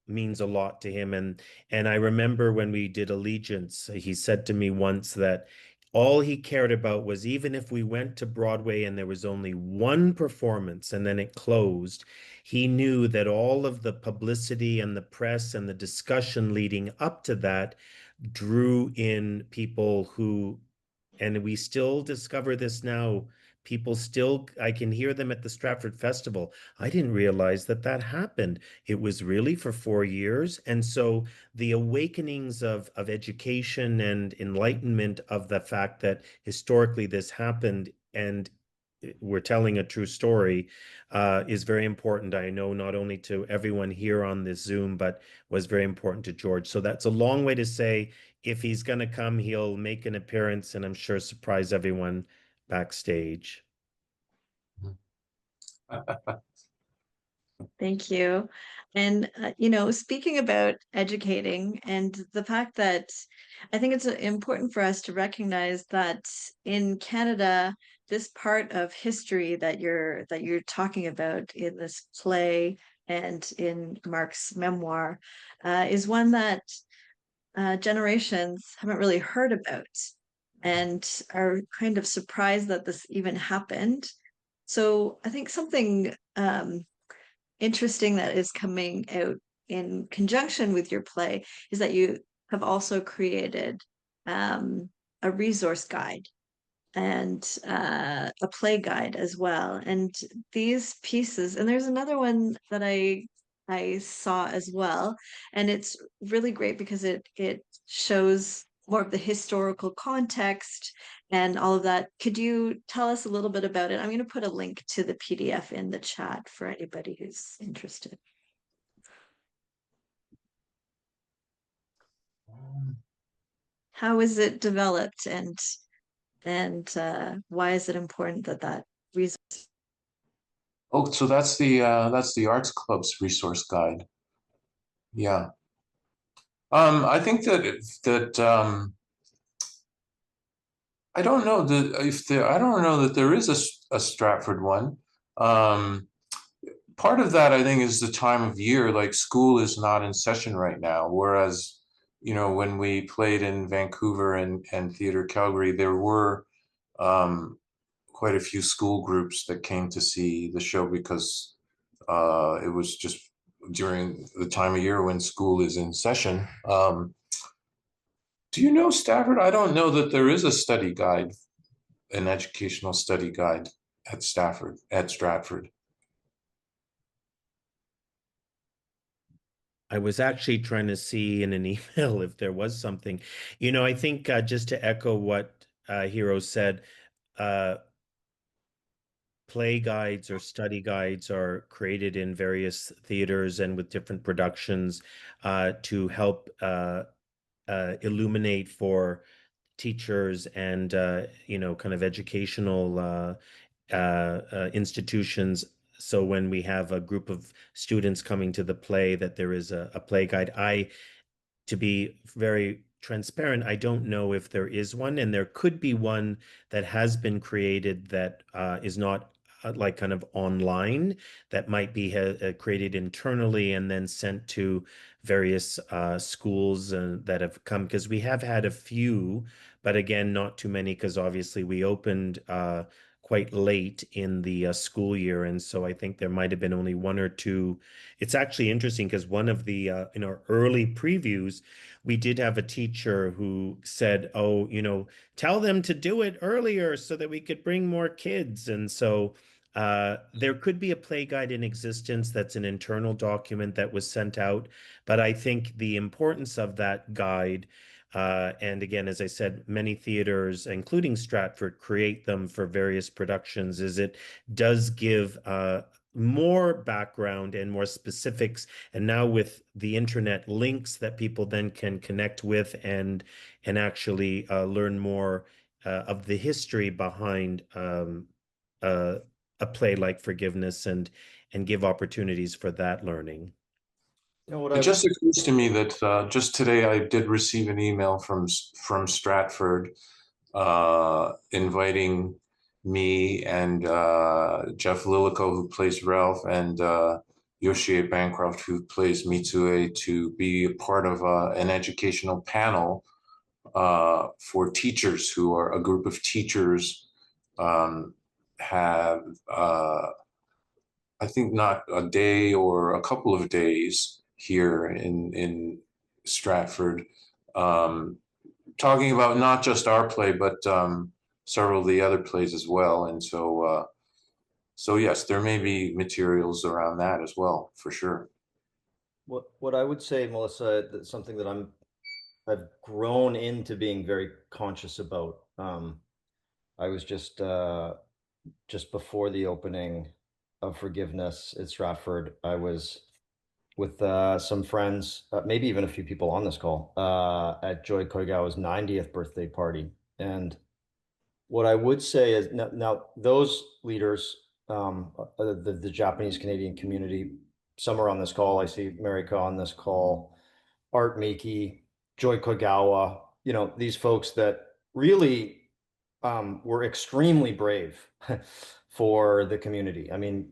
means a lot to him. And I remember when we did Allegiance, he said to me once that all he cared about was, even if we went to Broadway and there was only one performance and then it closed, he knew that all of the publicity and the press and the discussion leading up to that drew in people who, and we still discover this now, people still, I can hear them at the Stratford Festival. I didn't realize that happened. It was really for 4 years. And so the awakenings of education and enlightenment of the fact that historically this happened and we're telling a true story is very important. I know, not only to everyone here on this Zoom, but was very important to George. So that's a long way to say, if he's going to come, he'll make an appearance and I'm sure surprise everyone backstage. Thank you. And, speaking about educating and the fact that I think it's important for us to recognize that in Canada, this part of history that you're talking about in this play and in Mark's memoir is one that generations haven't really heard about and are kind of surprised that this even happened. So I think something interesting that is coming out in conjunction with your play is that you have also created a resource guide and a play guide as well. And these pieces, and there's another one that I saw as well, and it's really great because it shows more of the historical context and all of that. Could you tell us a little bit about it? I'm going to put a link to the PDF in the chat for anybody who's interested. How is it developed, and why is it important that resource? Oh, so that's the Arts Club's resource guide. Yeah. I think that I don't know that there is a Stratford one. Part of that, I think, is the time of year. Like, school is not in session right now, whereas when we played in Vancouver and Theatre Calgary, there were quite a few school groups that came to see the show because it was just during the time of year when school is in session. Do you know, Stafford? I don't know that there is a study guide, an educational study guide at Stratford. I was actually trying to see in an email if there was something. I think just to echo what Hiro said, play guides or study guides are created in various theaters and with different productions to help illuminate for teachers and kind of educational institutions. So when we have a group of students coming to the play, that there is a play guide. To be very transparent, I don't know if there is one, and there could be one that has been created that is not like kind of online, that might be created internally and then sent to various schools that have come, because we have had a few, but again, not too many, because obviously we opened quite late in the school year, and so I think there might have been only one or two. It's actually interesting because one of the in our early previews, we did have a teacher who said, "Oh, tell them to do it earlier so that we could bring more kids." And so there could be a play guide in existence that's an internal document that was sent out. But I think the importance of that guide, and again, as I said, many theaters, including Stratford, create them for various productions, is it does give more background and more specifics. And now with the internet links that people then can connect with and actually learn more of the history behind a play like Forgiveness and give opportunities for that learning. What It I just occurs to me that just today I did receive an email from Stratford inviting me and Jeff Lillico, who plays Ralph, and Yoshie Bancroft, who plays Mitsue, to be a part of an educational panel for teachers who are a group of teachers have I think not a day or a couple of days here in Stratford, talking about not just our play, but several of the other plays as well. And so yes, there may be materials around that as well, for sure. what I would say, Melissa, that's something that I've grown into being very conscious about. I was just before the opening of Forgiveness at Stratford, I was with some friends, maybe even a few people on this call, at Joy Koigawa's 90th birthday party. And what I would say is now those leaders, the Japanese Canadian community, some are on this call. I see Marika on this call, Art Miki, Joy Koigawa, these folks that really were extremely brave for the community. I mean,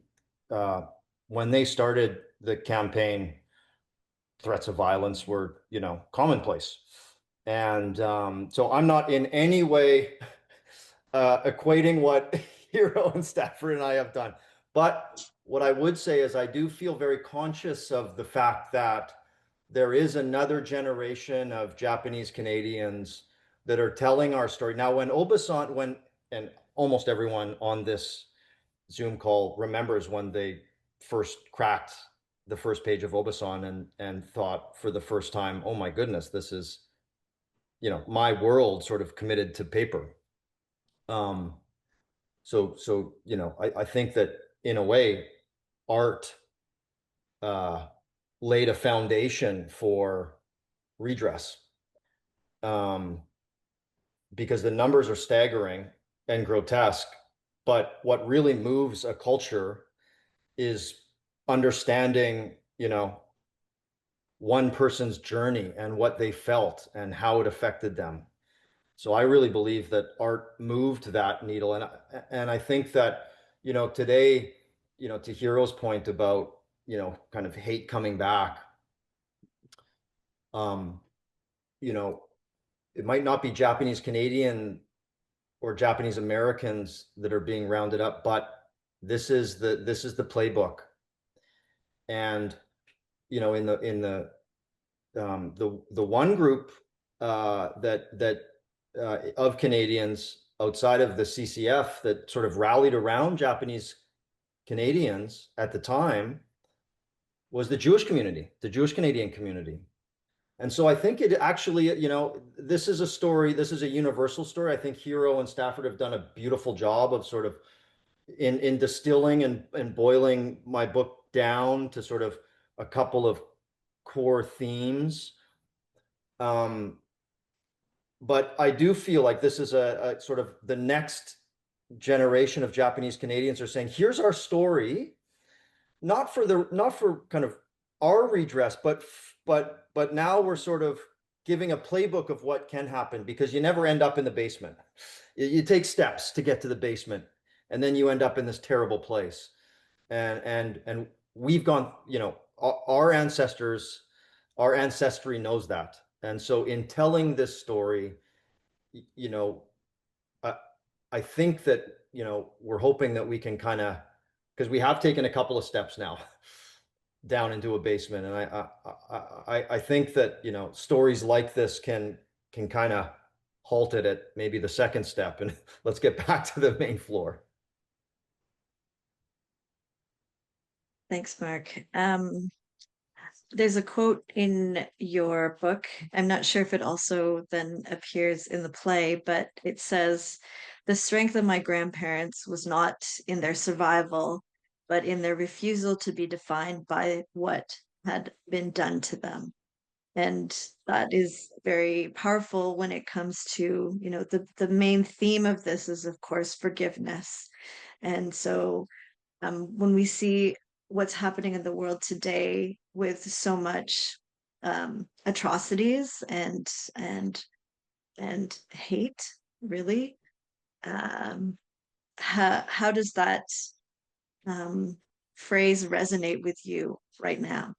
when they started the campaign, threats of violence were, commonplace. And so I'm not in any way equating what Hiro and Stafford and I have done. But what I would say is I do feel very conscious of the fact that there is another generation of Japanese Canadians that are telling our story. Now, and almost everyone on this Zoom call remembers when they first cracked the first page of Obasan and thought for the first time, oh my goodness, this is, my world sort of committed to paper. So I think that in a way, art laid a foundation for redress, because the numbers are staggering and grotesque. But what really moves a culture is understanding, one person's journey and what they felt and how it affected them. So I really believe that art moved that needle. And I think that, today, to Hiro's point about, kind of hate coming back, it might not be Japanese Canadian or Japanese Americans that are being rounded up, but this is the playbook. And, in the one group that of Canadians outside of the CCF that sort of rallied around Japanese Canadians at the time was the Jewish community, the Jewish Canadian community. And so I think it actually, this is a story, this is a universal story. I think Hiro and Stafford have done a beautiful job of sort of in distilling and boiling my book down to sort of a couple of core themes. But I do feel like this is a sort of the next generation of Japanese Canadians are saying, here's our story, not for kind of our redress, but now we're sort of giving a playbook of what can happen, because you never end up in the basement. You take steps to get to the basement, and then you end up in this terrible place. And we've gone, our ancestors, our ancestry knows that. And so in telling this story, I think that, we're hoping that we can kind of, because we have taken a couple of steps now down into a basement. And I think that, stories like this can kind of halt it at maybe the second step, and let's get back to the main floor. Thanks, Mark. There's a quote in your book. I'm not sure if it also then appears in the play, but it says, "The strength of my grandparents was not in their survival, but in their refusal to be defined by what had been done to them." And that is very powerful when it comes to, the main theme of this is, of course, forgiveness. And so when we see what's happening in the world today with so much atrocities and hate, really, how does that phrase resonate with you right now?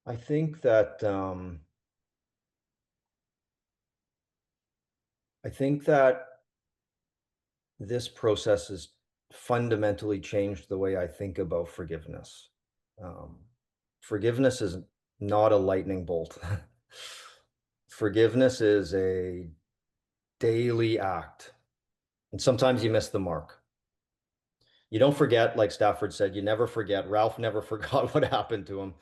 I think that this process has fundamentally changed the way I think about forgiveness. Forgiveness is not a lightning bolt. Forgiveness is a daily act. And sometimes you miss the mark. You don't forget, like Stafford said, you never forget. Ralph never forgot what happened to him.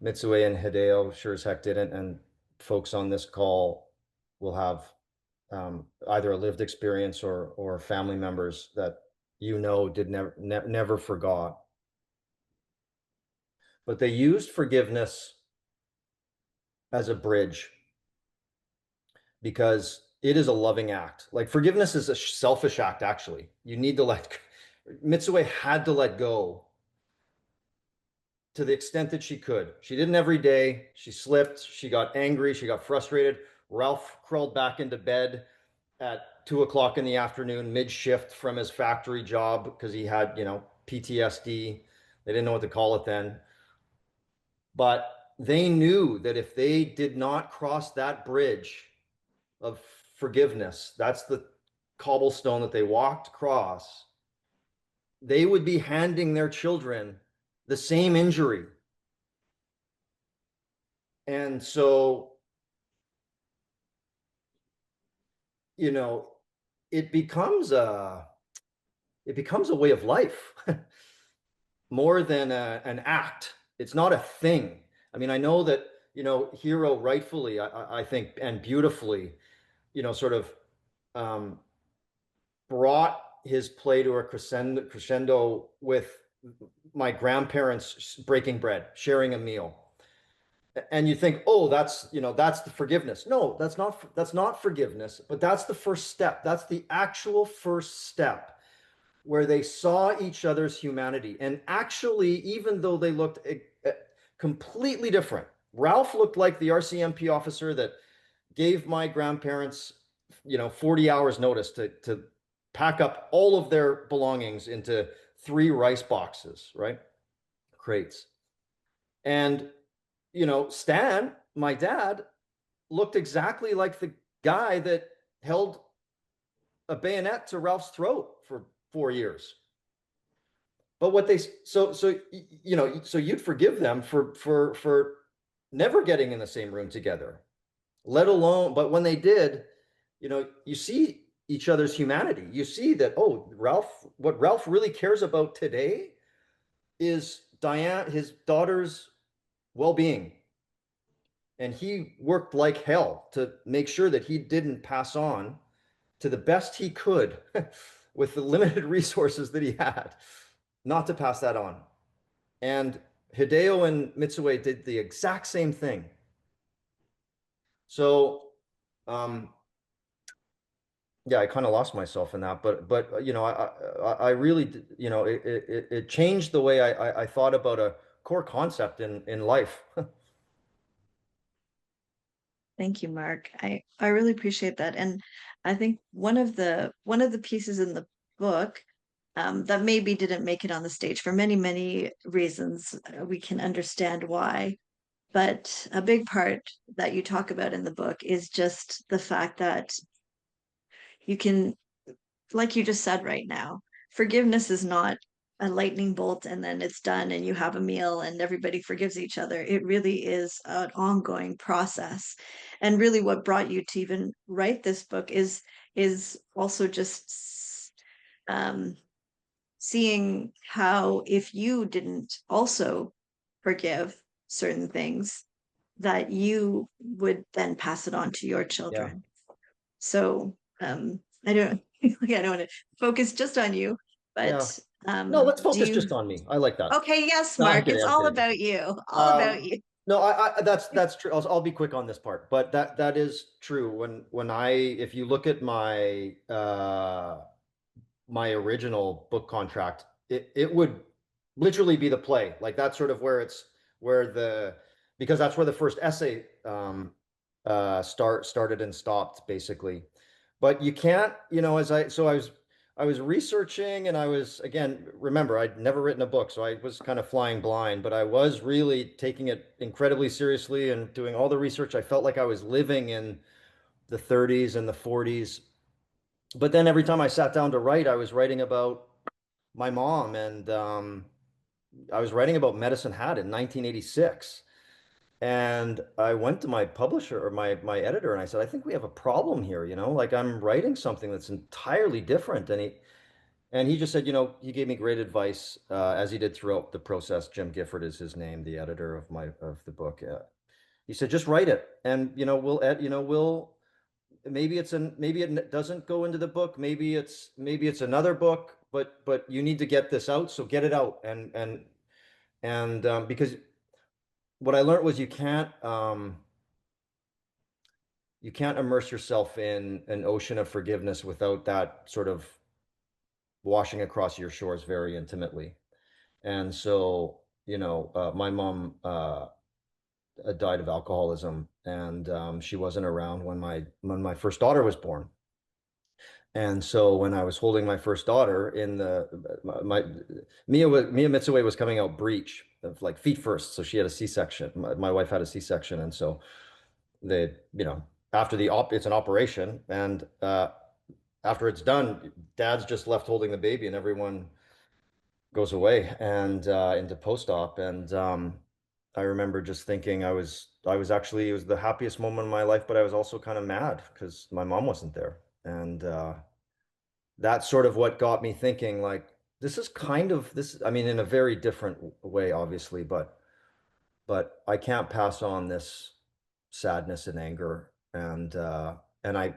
Mitsue and Hideo sure as heck didn't. And folks on this call will have either a lived experience or family members that did never forgot. But they used forgiveness as a bridge, because it is a loving act. Like, forgiveness is a selfish act, actually. You need to Mitsue had to let go to the extent that she could. She didn't every day. She slipped, she got angry, she got frustrated. Ralph crawled back into bed at 2 o'clock in the afternoon, mid-shift from his factory job, because he had, PTSD. They didn't know what to call it then. But they knew that if they did not cross that bridge of forgiveness, that's the cobblestone that they walked across, they would be handing their children the same injury. And so, it becomes a way of life more than an act. It's not a thing. I mean, I know that, Hiro rightfully, I think, and beautifully, sort of brought his play to a crescendo with my grandparents breaking bread, sharing a meal. And you think, oh, that's the forgiveness. No, that's not forgiveness, but that's the first step. That's the actual first step, where they saw each other's humanity. And actually, even though they looked completely different, Ralph looked like the RCMP officer that gave my grandparents, 40 hours notice to pack up all of their belongings into 3 rice boxes, right? Crates. And, Stan, my dad, looked exactly like the guy that held a bayonet to Ralph's throat for 4 years. But what they so you'd forgive them for never getting in the same room together, let alone, but when they did, you see each other's humanity. You see that, oh, what Ralph really cares about today is Diane, his daughter's well-being. And he worked like hell to make sure that he didn't pass on, to the best he could with the limited resources that he had, not to pass that on. And Hideo and Mitsue did the exact same thing. So, yeah, I kind of lost myself in that, but I really, it changed the way I thought about a core concept in life. Thank you, Mark. I really appreciate that. And I think one of the pieces in the book that maybe didn't make it on the stage for many, many reasons, we can understand why. But a big part that you talk about in the book is just the fact that you can, like you just said right now, forgiveness is not a lightning bolt and then it's done and you have a meal and everybody forgives each other. It really is an ongoing process. And really what brought you to even write this book is also just seeing how if you didn't also forgive certain things, that you would then pass it on to your children. So I don't I don't want to focus just on you, but no, let's do focus you just on me. I like that. okay, yes, No, I'm Mark, kidding, it's I'm all kidding. about you. All about you. No, that's true. I'll be quick on this part, but that is true. When if you look at my my original book contract, it would literally be the play. Like that's sort of because that's where the first essay started and stopped basically. But you can't, I was researching and I was, again, remember, I'd never written a book, so I was kind of flying blind, but I was really taking it incredibly seriously and doing all the research. I felt like I was living in the 30s and the 40s. But then every time I sat down to write, I was writing about my mom, and I was writing about Medicine Hat in 1986. And I went to my publisher or my editor and I said, I think we have a problem here, like I'm writing something that's entirely different. And he just said, he gave me great advice, as he did throughout the process. Jim Gifford is his name, the editor of the book. He said, just write it, and we'll maybe it doesn't go into the book. Maybe it's another book, but you need to get this out. So get it out, and because what I learned was you can't immerse yourself in an ocean of forgiveness without that sort of washing across your shores very intimately. And so, my mom died of alcoholism, and she wasn't around when my first daughter was born. And so when I was holding my first daughter in my Mia Mitsue was coming out breech of like feet first, so she had a C-section. My wife had a C-section, and so they, after it's an operation, and after it's done, dad's just left holding the baby, and everyone goes away and into post-op. And I remember just thinking it was the happiest moment of my life, but I was also kind of mad because my mom wasn't there. And that's sort of what got me thinking, like, this is kind of this, I mean, in a very different way, obviously, but I can't pass on this sadness and anger. And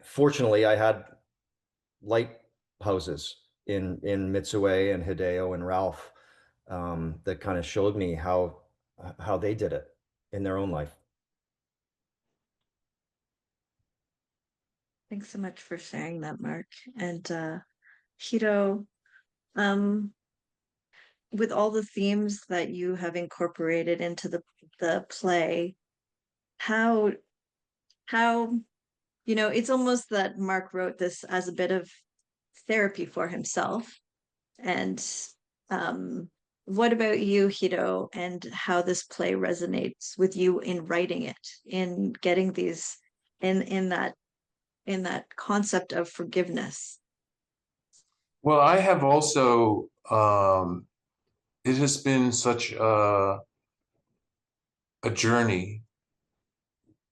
fortunately I had lighthouses in Mitsue and Hideo and Ralph, that kind of showed me how they did it in their own life. Thanks so much for sharing that, Mark. And Hiro, um, with all the themes that you have incorporated into the play, how it's almost that Mark wrote this as a bit of therapy for himself. And what about you, Hiro, and how this play resonates with you in writing it, in getting these in that concept of forgiveness? Well, I have also, it has been such a journey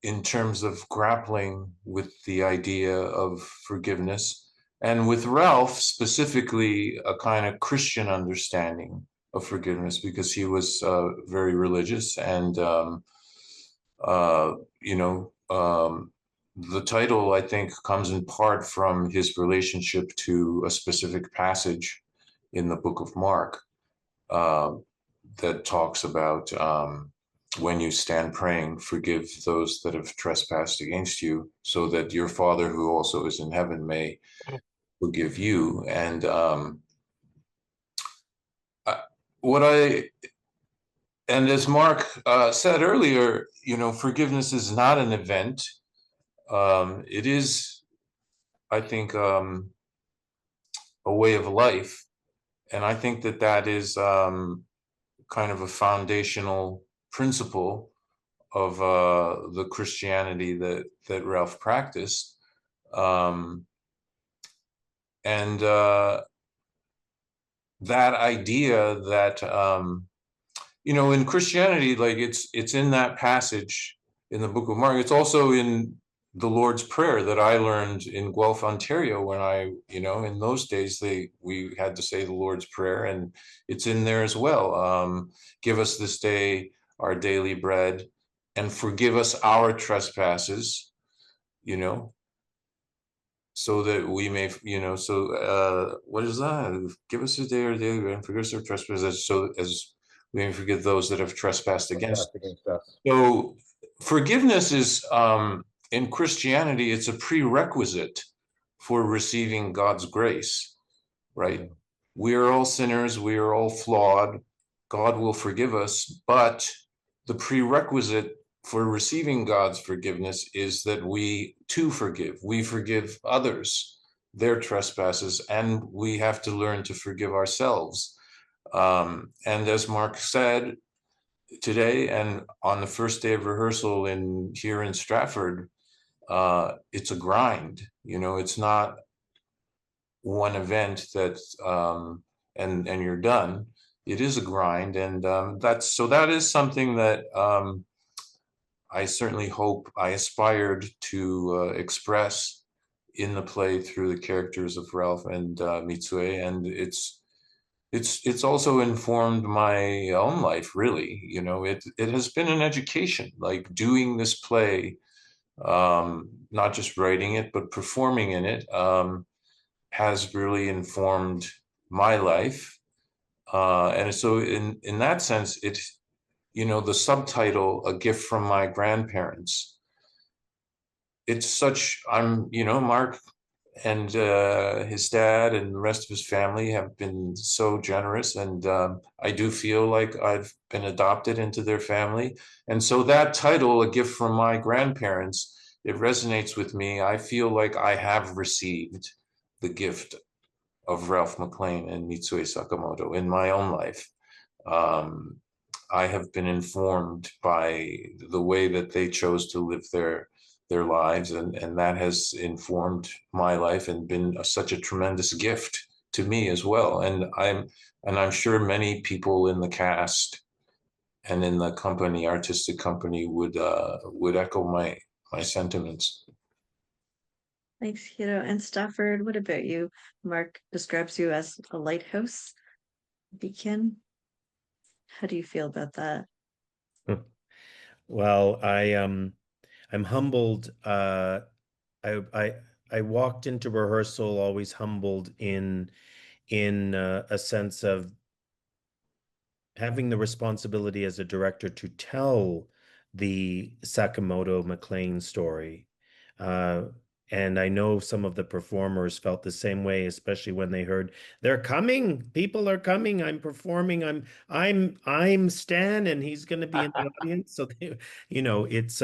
in terms of grappling with the idea of forgiveness, and with Ralph specifically, a kind of Christian understanding of forgiveness, because he was very religious. And the title, I think, comes in part from his relationship to a specific passage in the book of Mark, that talks about, when you stand praying, forgive those that have trespassed against you, so that your Father who also is in heaven may forgive you. And as Mark said earlier, forgiveness is not an event. It is, I think, a way of life. And I think that that is kind of a foundational principle of the Christianity that Ralph practiced. And that idea that, in Christianity, like it's in that passage in the book of Mark. It's also in the Lord's Prayer that I learned in Guelph, Ontario, when I, in those days, we had to say the Lord's Prayer, and it's in there as well. Give us this day our daily bread, and forgive us our trespasses, so that we may, what is that? Give us this day our daily bread, and forgive us our trespasses, so as we may forgive those that have trespassed against us. So forgiveness is, in Christianity, it's a prerequisite for receiving God's grace, right? We are all sinners, we are all flawed. God will forgive us, but the prerequisite for receiving God's forgiveness is that we too forgive. We forgive others their trespasses, and we have to learn to forgive ourselves. And as Mark said today, and on the first day of rehearsal here in Stratford, it's a grind. It's not one event and you're done. It is a grind, and that is something that I certainly hope I aspired to express in the play through the characters of Ralph and Mitsue, and it's also informed my own life, really. It has been an education, like doing this play, not just writing it, but performing in it, has really informed my life. And so in that sense, the subtitle, A Gift from My Grandparents, Mark and his dad and the rest of his family have been so generous, and I do feel like I've been adopted into their family. And so that title, A Gift from My Grandparents, it resonates with me. I feel like I have received the gift of Ralph McLean and Mitsue Sakamoto in my own life. I have been informed by the way that they chose to live their lives, and that has informed my life and been such a tremendous gift to me as well. And I'm sure many people in the cast and in the company, artistic company, would echo my sentiments. Thanks, Hiro. And Stafford, what about you? Mark describes you as a lighthouse beacon. How do you feel about that? Well, I'm humbled. I walked into rehearsal always humbled in a sense of having the responsibility as a director to tell the Sakamoto McLean story. And I know some of the performers felt the same way, especially when they heard they're coming, people are coming, I'm performing, I'm Stan, and he's going to be in the audience. So it's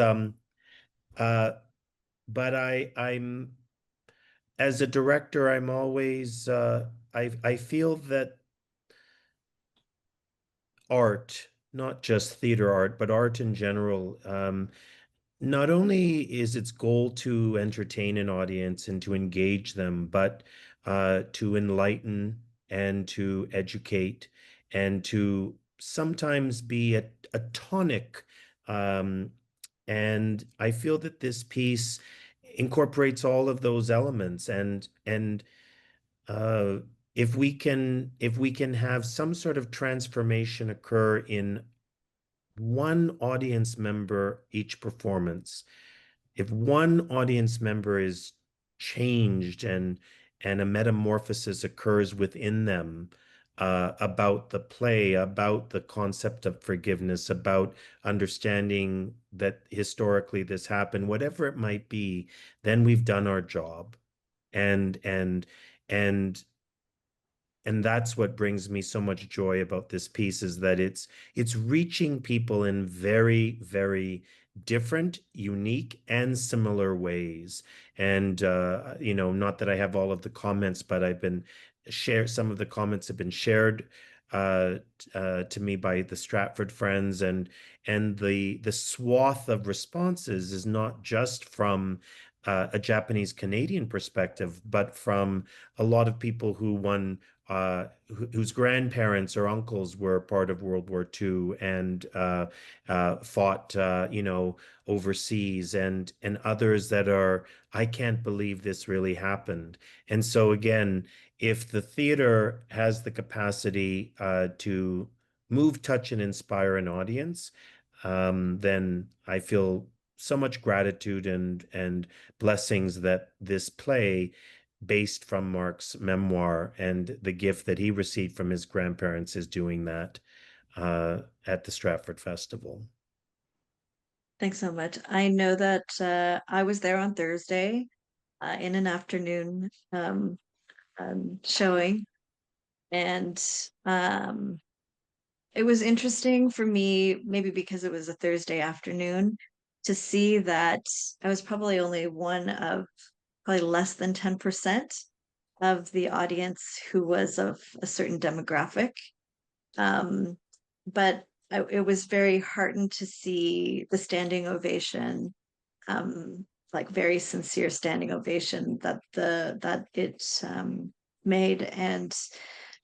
but I'm as a director, I'm always I feel that art, not just theater art, but art in general, not only is its goal to entertain an audience and to engage them, but to enlighten and to educate and to sometimes be a tonic. And I feel that this piece incorporates all of those elements, and uh, if we can have some sort of transformation occur in one audience member each performance, if one audience member is changed and a metamorphosis occurs within them, about the play, about the concept of forgiveness, about understanding that historically this happened, whatever it might be, then we've done our job. And and and and that's what brings me so much joy about this piece, is that it's reaching people in very, very different, unique, and similar ways. And not that I have all of the comments, but some of the comments have been shared to me by the Stratford friends, and the swath of responses is not just from a Japanese Canadian perspective, but from a lot of people whose grandparents or uncles were part of World War II and fought, overseas, and others that are, I can't believe this really happened. And so again, if the theater has the capacity to move, touch, and inspire an audience, then I feel so much gratitude and blessings that this play, based from Mark's memoir and the gift that he received from his grandparents, is doing that at the Stratford Festival. Thanks so much. I know that I was there on Thursday in an afternoon showing, and it was interesting for me, maybe because it was a Thursday afternoon, to see that I was probably only one of probably less than 10% of the audience who was of a certain demographic. But it was very heartened to see the standing ovation, like very sincere standing ovation that it made. And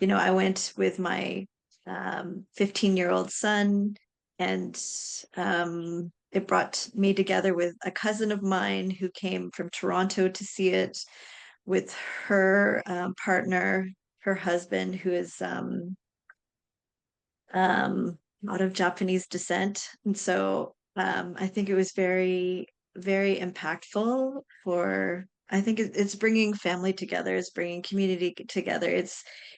I went with my 15-year-old son, and it brought me together with a cousin of mine who came from Toronto to see it, with her partner, her husband, who is not of Japanese descent. And so I think it was very, very impactful for, I think it's bringing family together, it's bringing community together.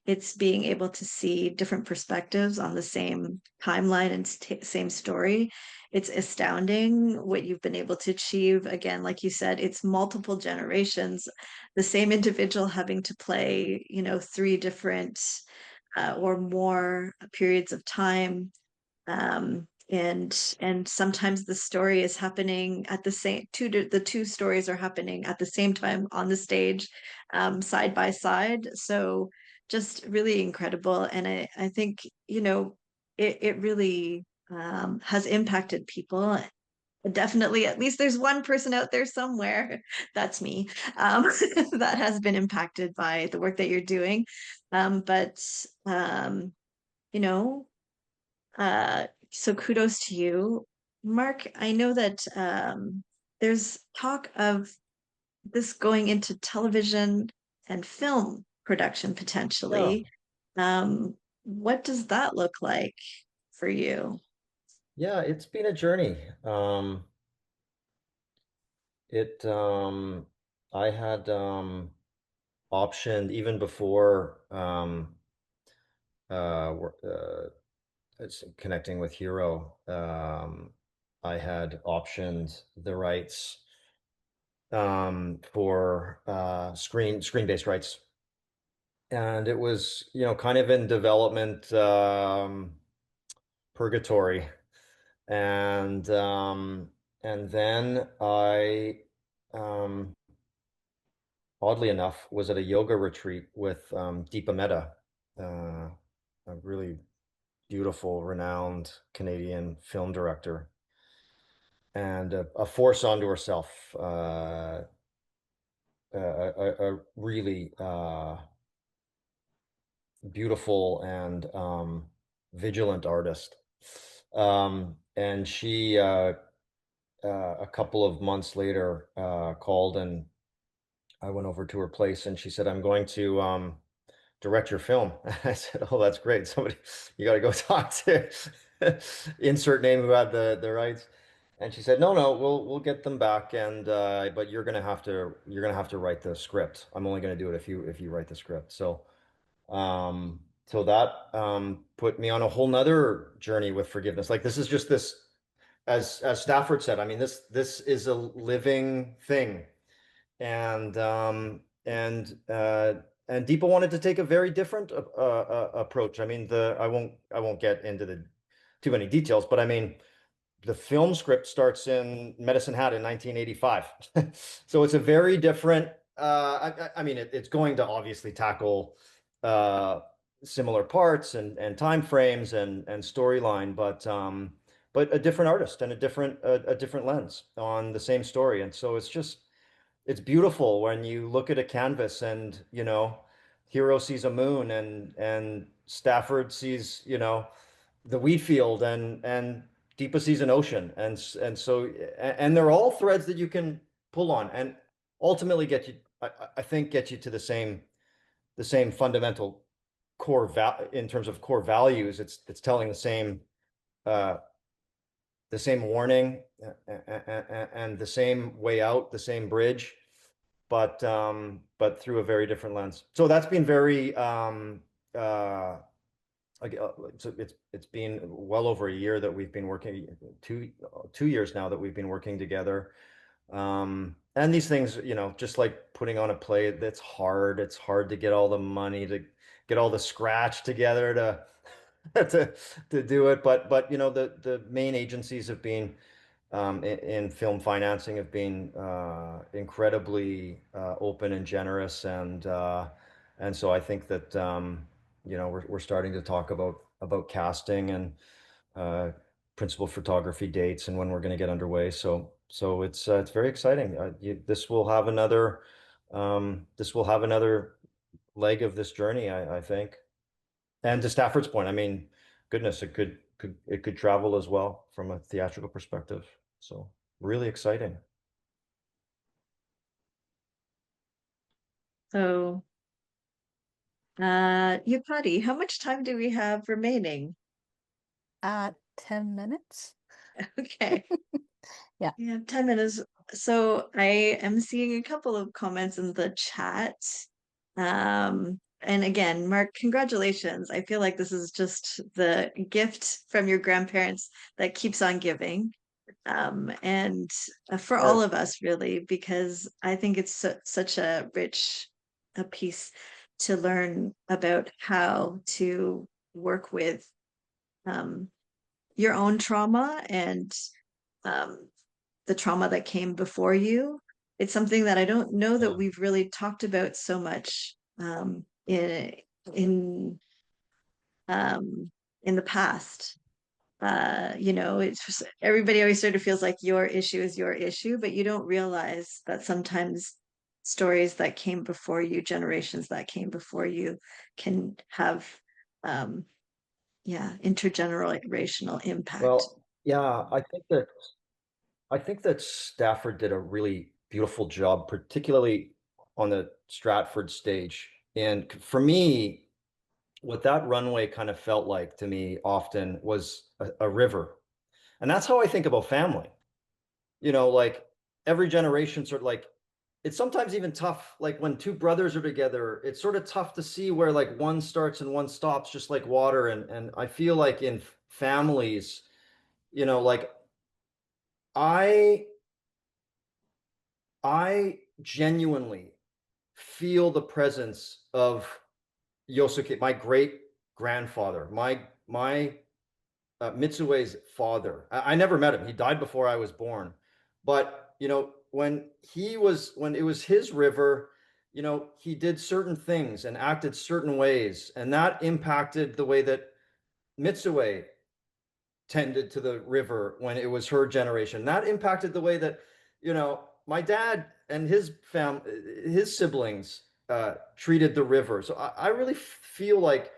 It's being able to see different perspectives on the same timeline and same story. It's astounding what you've been able to achieve. Again, like you said, it's multiple generations, the same individual having to play, three different or more periods of time. And sometimes the story is happening at the two stories are happening at the same time on the stage, side by side. So just really incredible. And I think, it really has impacted people. Definitely, at least there's one person out there somewhere, that's me, that has been impacted by the work that you're doing. But you know, so kudos to you. Mark, I know that there's talk of this going into television and film production Yeah. potentially. What does that look like for you? Yeah, it's been a journey. It I had optioned even before it's connecting with Hiro. I had optioned the rights for screen-based rights, and it was kind of in development purgatory, and then I oddly enough was at a yoga retreat with Deepa Mehta, a really beautiful, renowned Canadian film director, and a force unto herself, a really beautiful and vigilant artist. And she, a couple of months later, called, and I went over to her place, and she said, "I'm going to direct your film." I said, "Oh, that's great. Somebody, you got to go talk to insert name who had the rights." And she said, "No, no, we'll get them back, and but you're gonna have to write the script. I'm only gonna do it if you write the script." So that put me on a whole nother journey with forgiveness. Like, this is just this, as Stafford said, I mean, this is a living thing. And Deepa wanted to take a very different approach. I mean, I won't get into the too many details, but I mean, the film script starts in Medicine Hat in 1985. So it's a very different, I mean, it's going to obviously tackle similar parts and time frames and storyline, but a different artist and a different lens on the same story. And so it's beautiful when you look at a canvas and, you know, Hiro sees a moon and Stafford sees, you know, the wheat field and Deepa sees an ocean. And so, and they're all threads that you can pull on and ultimately get you, I think, get you to the same fundamental core in terms of core values. It's telling uh, the same warning and the same way out, the same bridge, but through a very different lens. So that's been very so it's been well over a year that we've been working, 2 years now that we've been working together. And these things, you know, just like putting on a play, that's hard. It's hard to get all the money, to get all the scratch together to do it. But you know, the main agencies have been in film financing have been incredibly open and generous, and so I think that you know, we're starting to talk about casting and principal photography dates and when we're going to get underway. So it's very exciting. This will have another leg of this journey, I think. And to Stafford's point, I mean, goodness, it could travel as well from a theatrical perspective. So really exciting. So, Yukari, how much time do we have remaining? 10 minutes. Okay. Yeah. Yeah, 10 minutes. So I am seeing a couple of comments in the chat. And again, Mark, congratulations. I feel like this is just the gift from your grandparents that keeps on giving. And for all of us, really, because I think it's such a rich a piece to learn about how to work with your own trauma and the trauma that came before you. It's something that I don't know that we've really talked about so much in in in the past. You know, it's just, everybody always sort of feels like your issue is your issue, but you don't realize that sometimes stories that came before you, generations that came before you, can have yeah, intergenerational impact. Well, yeah, I think that Stafford did a really beautiful job, particularly on the Stratford stage. And for me, what that runway kind of felt like to me often was a river. And that's how I think about family. You know, like every generation sort of like, it's sometimes even tough, like when two brothers are together, it's sort of tough to see where like one starts and one stops, just like water. And I feel like in families, you know, like I I genuinely feel the presence of Yosuke, my great grandfather, my Mitsue's father. I never met him. He died before I was born. But, you know, when it was his river, you know, he did certain things and acted certain ways. And that impacted the way that Mitsue tended to the river when it was her generation. That impacted the way that, you know, my dad and his siblings treated the river. So I really feel like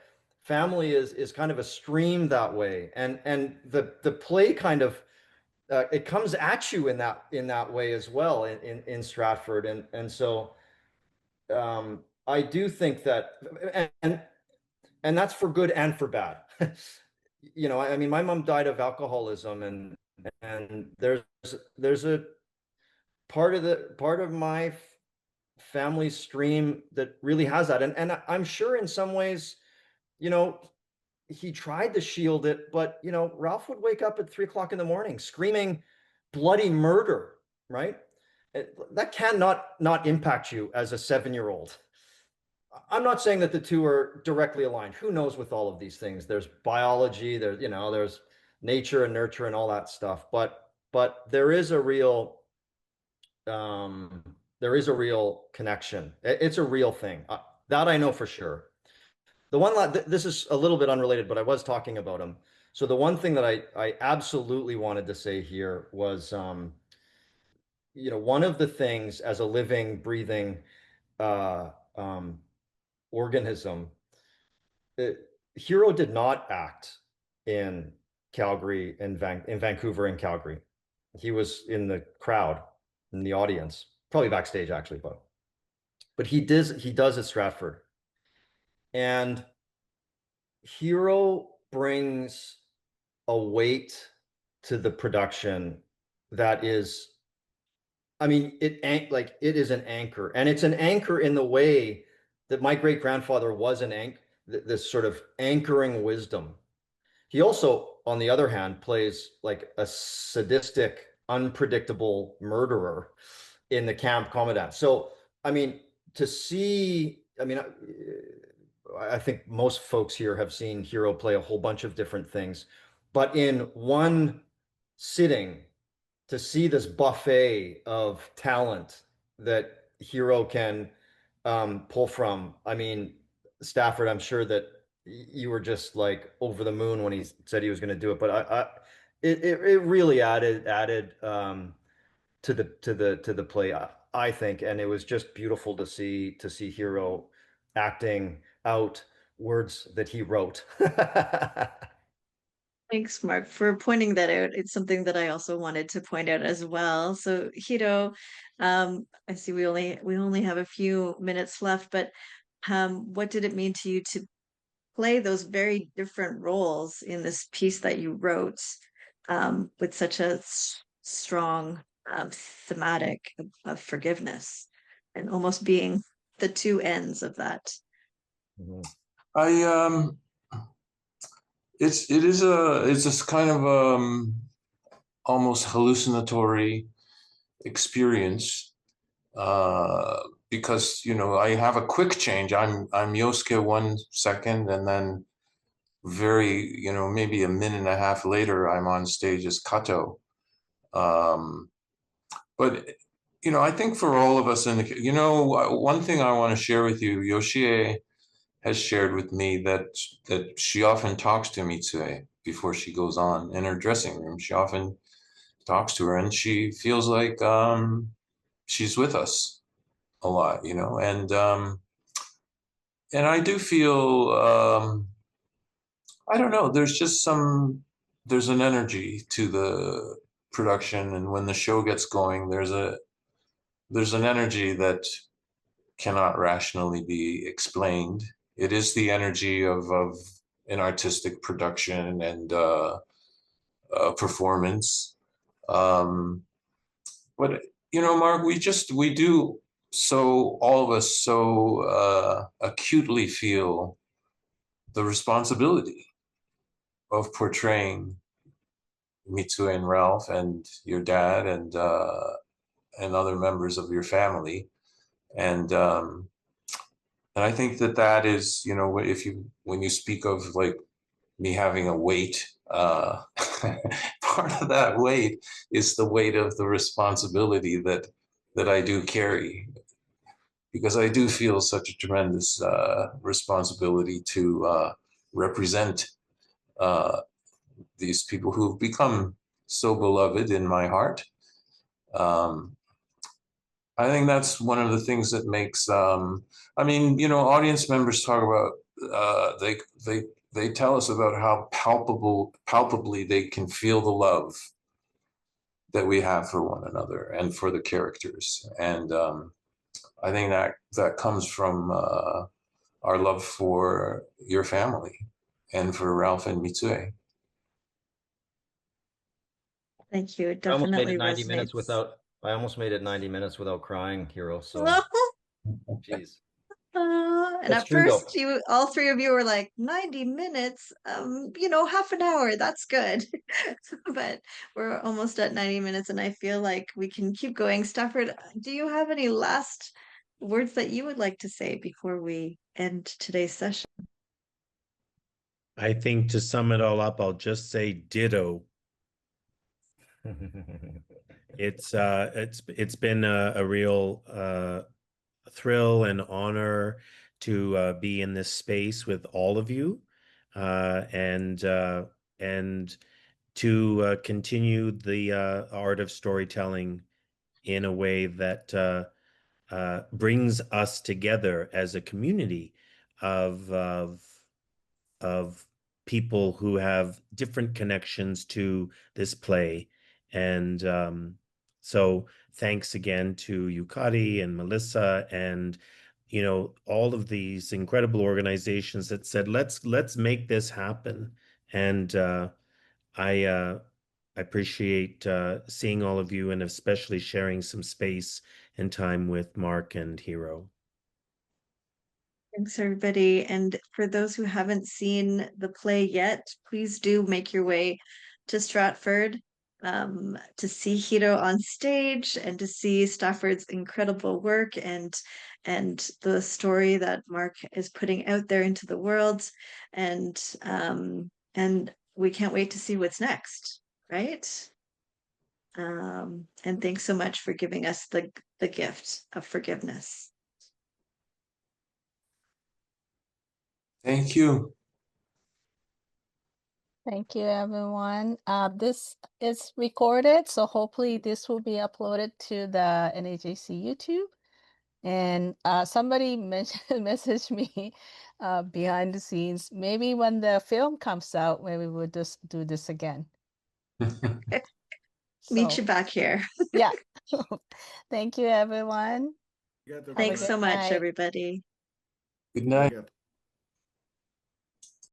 family is kind of a stream that way, and the play kind of it comes at you in that way as well in Stratford, and so I do think that, and that's for good and for bad. You know, I mean, my mom died of alcoholism, and there's a part of my family stream that really has that, and I'm sure in some ways, you know, he tried to shield it, but you know, Ralph would wake up at 3 o'clock in the morning screaming bloody murder, right? That cannot not impact you as a 7-year-old. I'm not saying that the two are directly aligned. Who knows with all of these things? There's biology, there's nature and nurture and all that stuff. But there is a real connection. It's a real thing. That I know for sure. The one, this is a little bit unrelated, but I was talking about him. So the one thing that I absolutely wanted to say here was, one of the things as a living, breathing uh, um, organism, Hiro did not act in Calgary and in Vancouver and Calgary. He was in the crowd, in the audience, probably backstage actually, but he does at Stratford. And Hiro brings a weight to the production that is, I mean, it is an anchor, and it's an anchor in the way that my great grandfather was an anchor, this sort of anchoring wisdom. He also, on the other hand, plays like a sadistic, unpredictable murderer in the Camp Commandant. So, I mean, to see, I mean, I think most folks here have seen Hiro play a whole bunch of different things, but in one sitting, to see this buffet of talent that Hiro can pull from. I mean, Stafford, I'm sure that you were just like over the moon when he said he was going to do it, but it really added to the play, I think, and it was just beautiful to see Hiro acting out words that he wrote. Thanks, Mark, for pointing that out. It's something that I also wanted to point out as well. So, Hiro, I see we only have a few minutes left, but what did it mean to you to play those very different roles in this piece that you wrote with such a strong thematic of forgiveness and almost being the two ends of that? I it's this kind of almost hallucinatory experience because I have a quick change. I'm Yosuke 1 second, and then very maybe a minute and a half later I'm on stage as Kato. But I think for all of us in the one thing I want to share with you, Yoshie has shared with me that she often talks to Mitsue before she goes on in her dressing room. She often talks to her, and she feels like she's with us a lot, and I do feel I don't know. There's an energy to the production, and when the show gets going, there's an energy that cannot rationally be explained. It is the energy of an artistic production and performance. But Mark, we do so, all of us so acutely feel the responsibility of portraying Mitsue and Ralph and your dad and other members of your family. And I think that is, when you speak of like me having a weight, part of that weight is the weight of the responsibility that I do carry, because I do feel such a tremendous responsibility to represent these people who've become so beloved in my heart. I think that's one of the things that makes, audience members talk about, they tell us about how palpably they can feel the love that we have for one another and for the characters. And I think that comes from our love for your family and for Ralph and Mitsue. Thank you. It I almost made definitely it 90 minutes resonates. I almost made it 90 minutes without crying, Hiro. So, geez. And That's at true, though. first, all three of you were like 90 minutes, half an hour, that's good. But we're almost at 90 minutes, and I feel like we can keep going. Stafford, do you have any last words that you would like to say before we end today's session? I think to sum it all up, I'll just say ditto. It's been a real thrill and honor to be in this space with all of you, and to continue the art of storytelling in a way that brings us together as a community of of people who have different connections to this play. And so thanks again to Yukari and Melisa and all of these incredible organizations that said let's make this happen. And I appreciate seeing all of you and especially sharing some space and time with Mark and Hiro. Thanks, everybody. And for those who haven't seen the play yet, please do make your way to Stratford to see Hiro on stage and to see Stafford's incredible work and the story that Mark is putting out there into the world. And we can't wait to see what's next, right? And thanks so much for giving us the gift of forgiveness. Thank you. Thank you, everyone. This is recorded, so hopefully this will be uploaded to the NAJC YouTube. And somebody messaged me behind the scenes. Maybe when the film comes out, maybe we'll just do this again. Meet you back here. Yeah. Thank you, everyone. Thanks so much, everybody. Good night.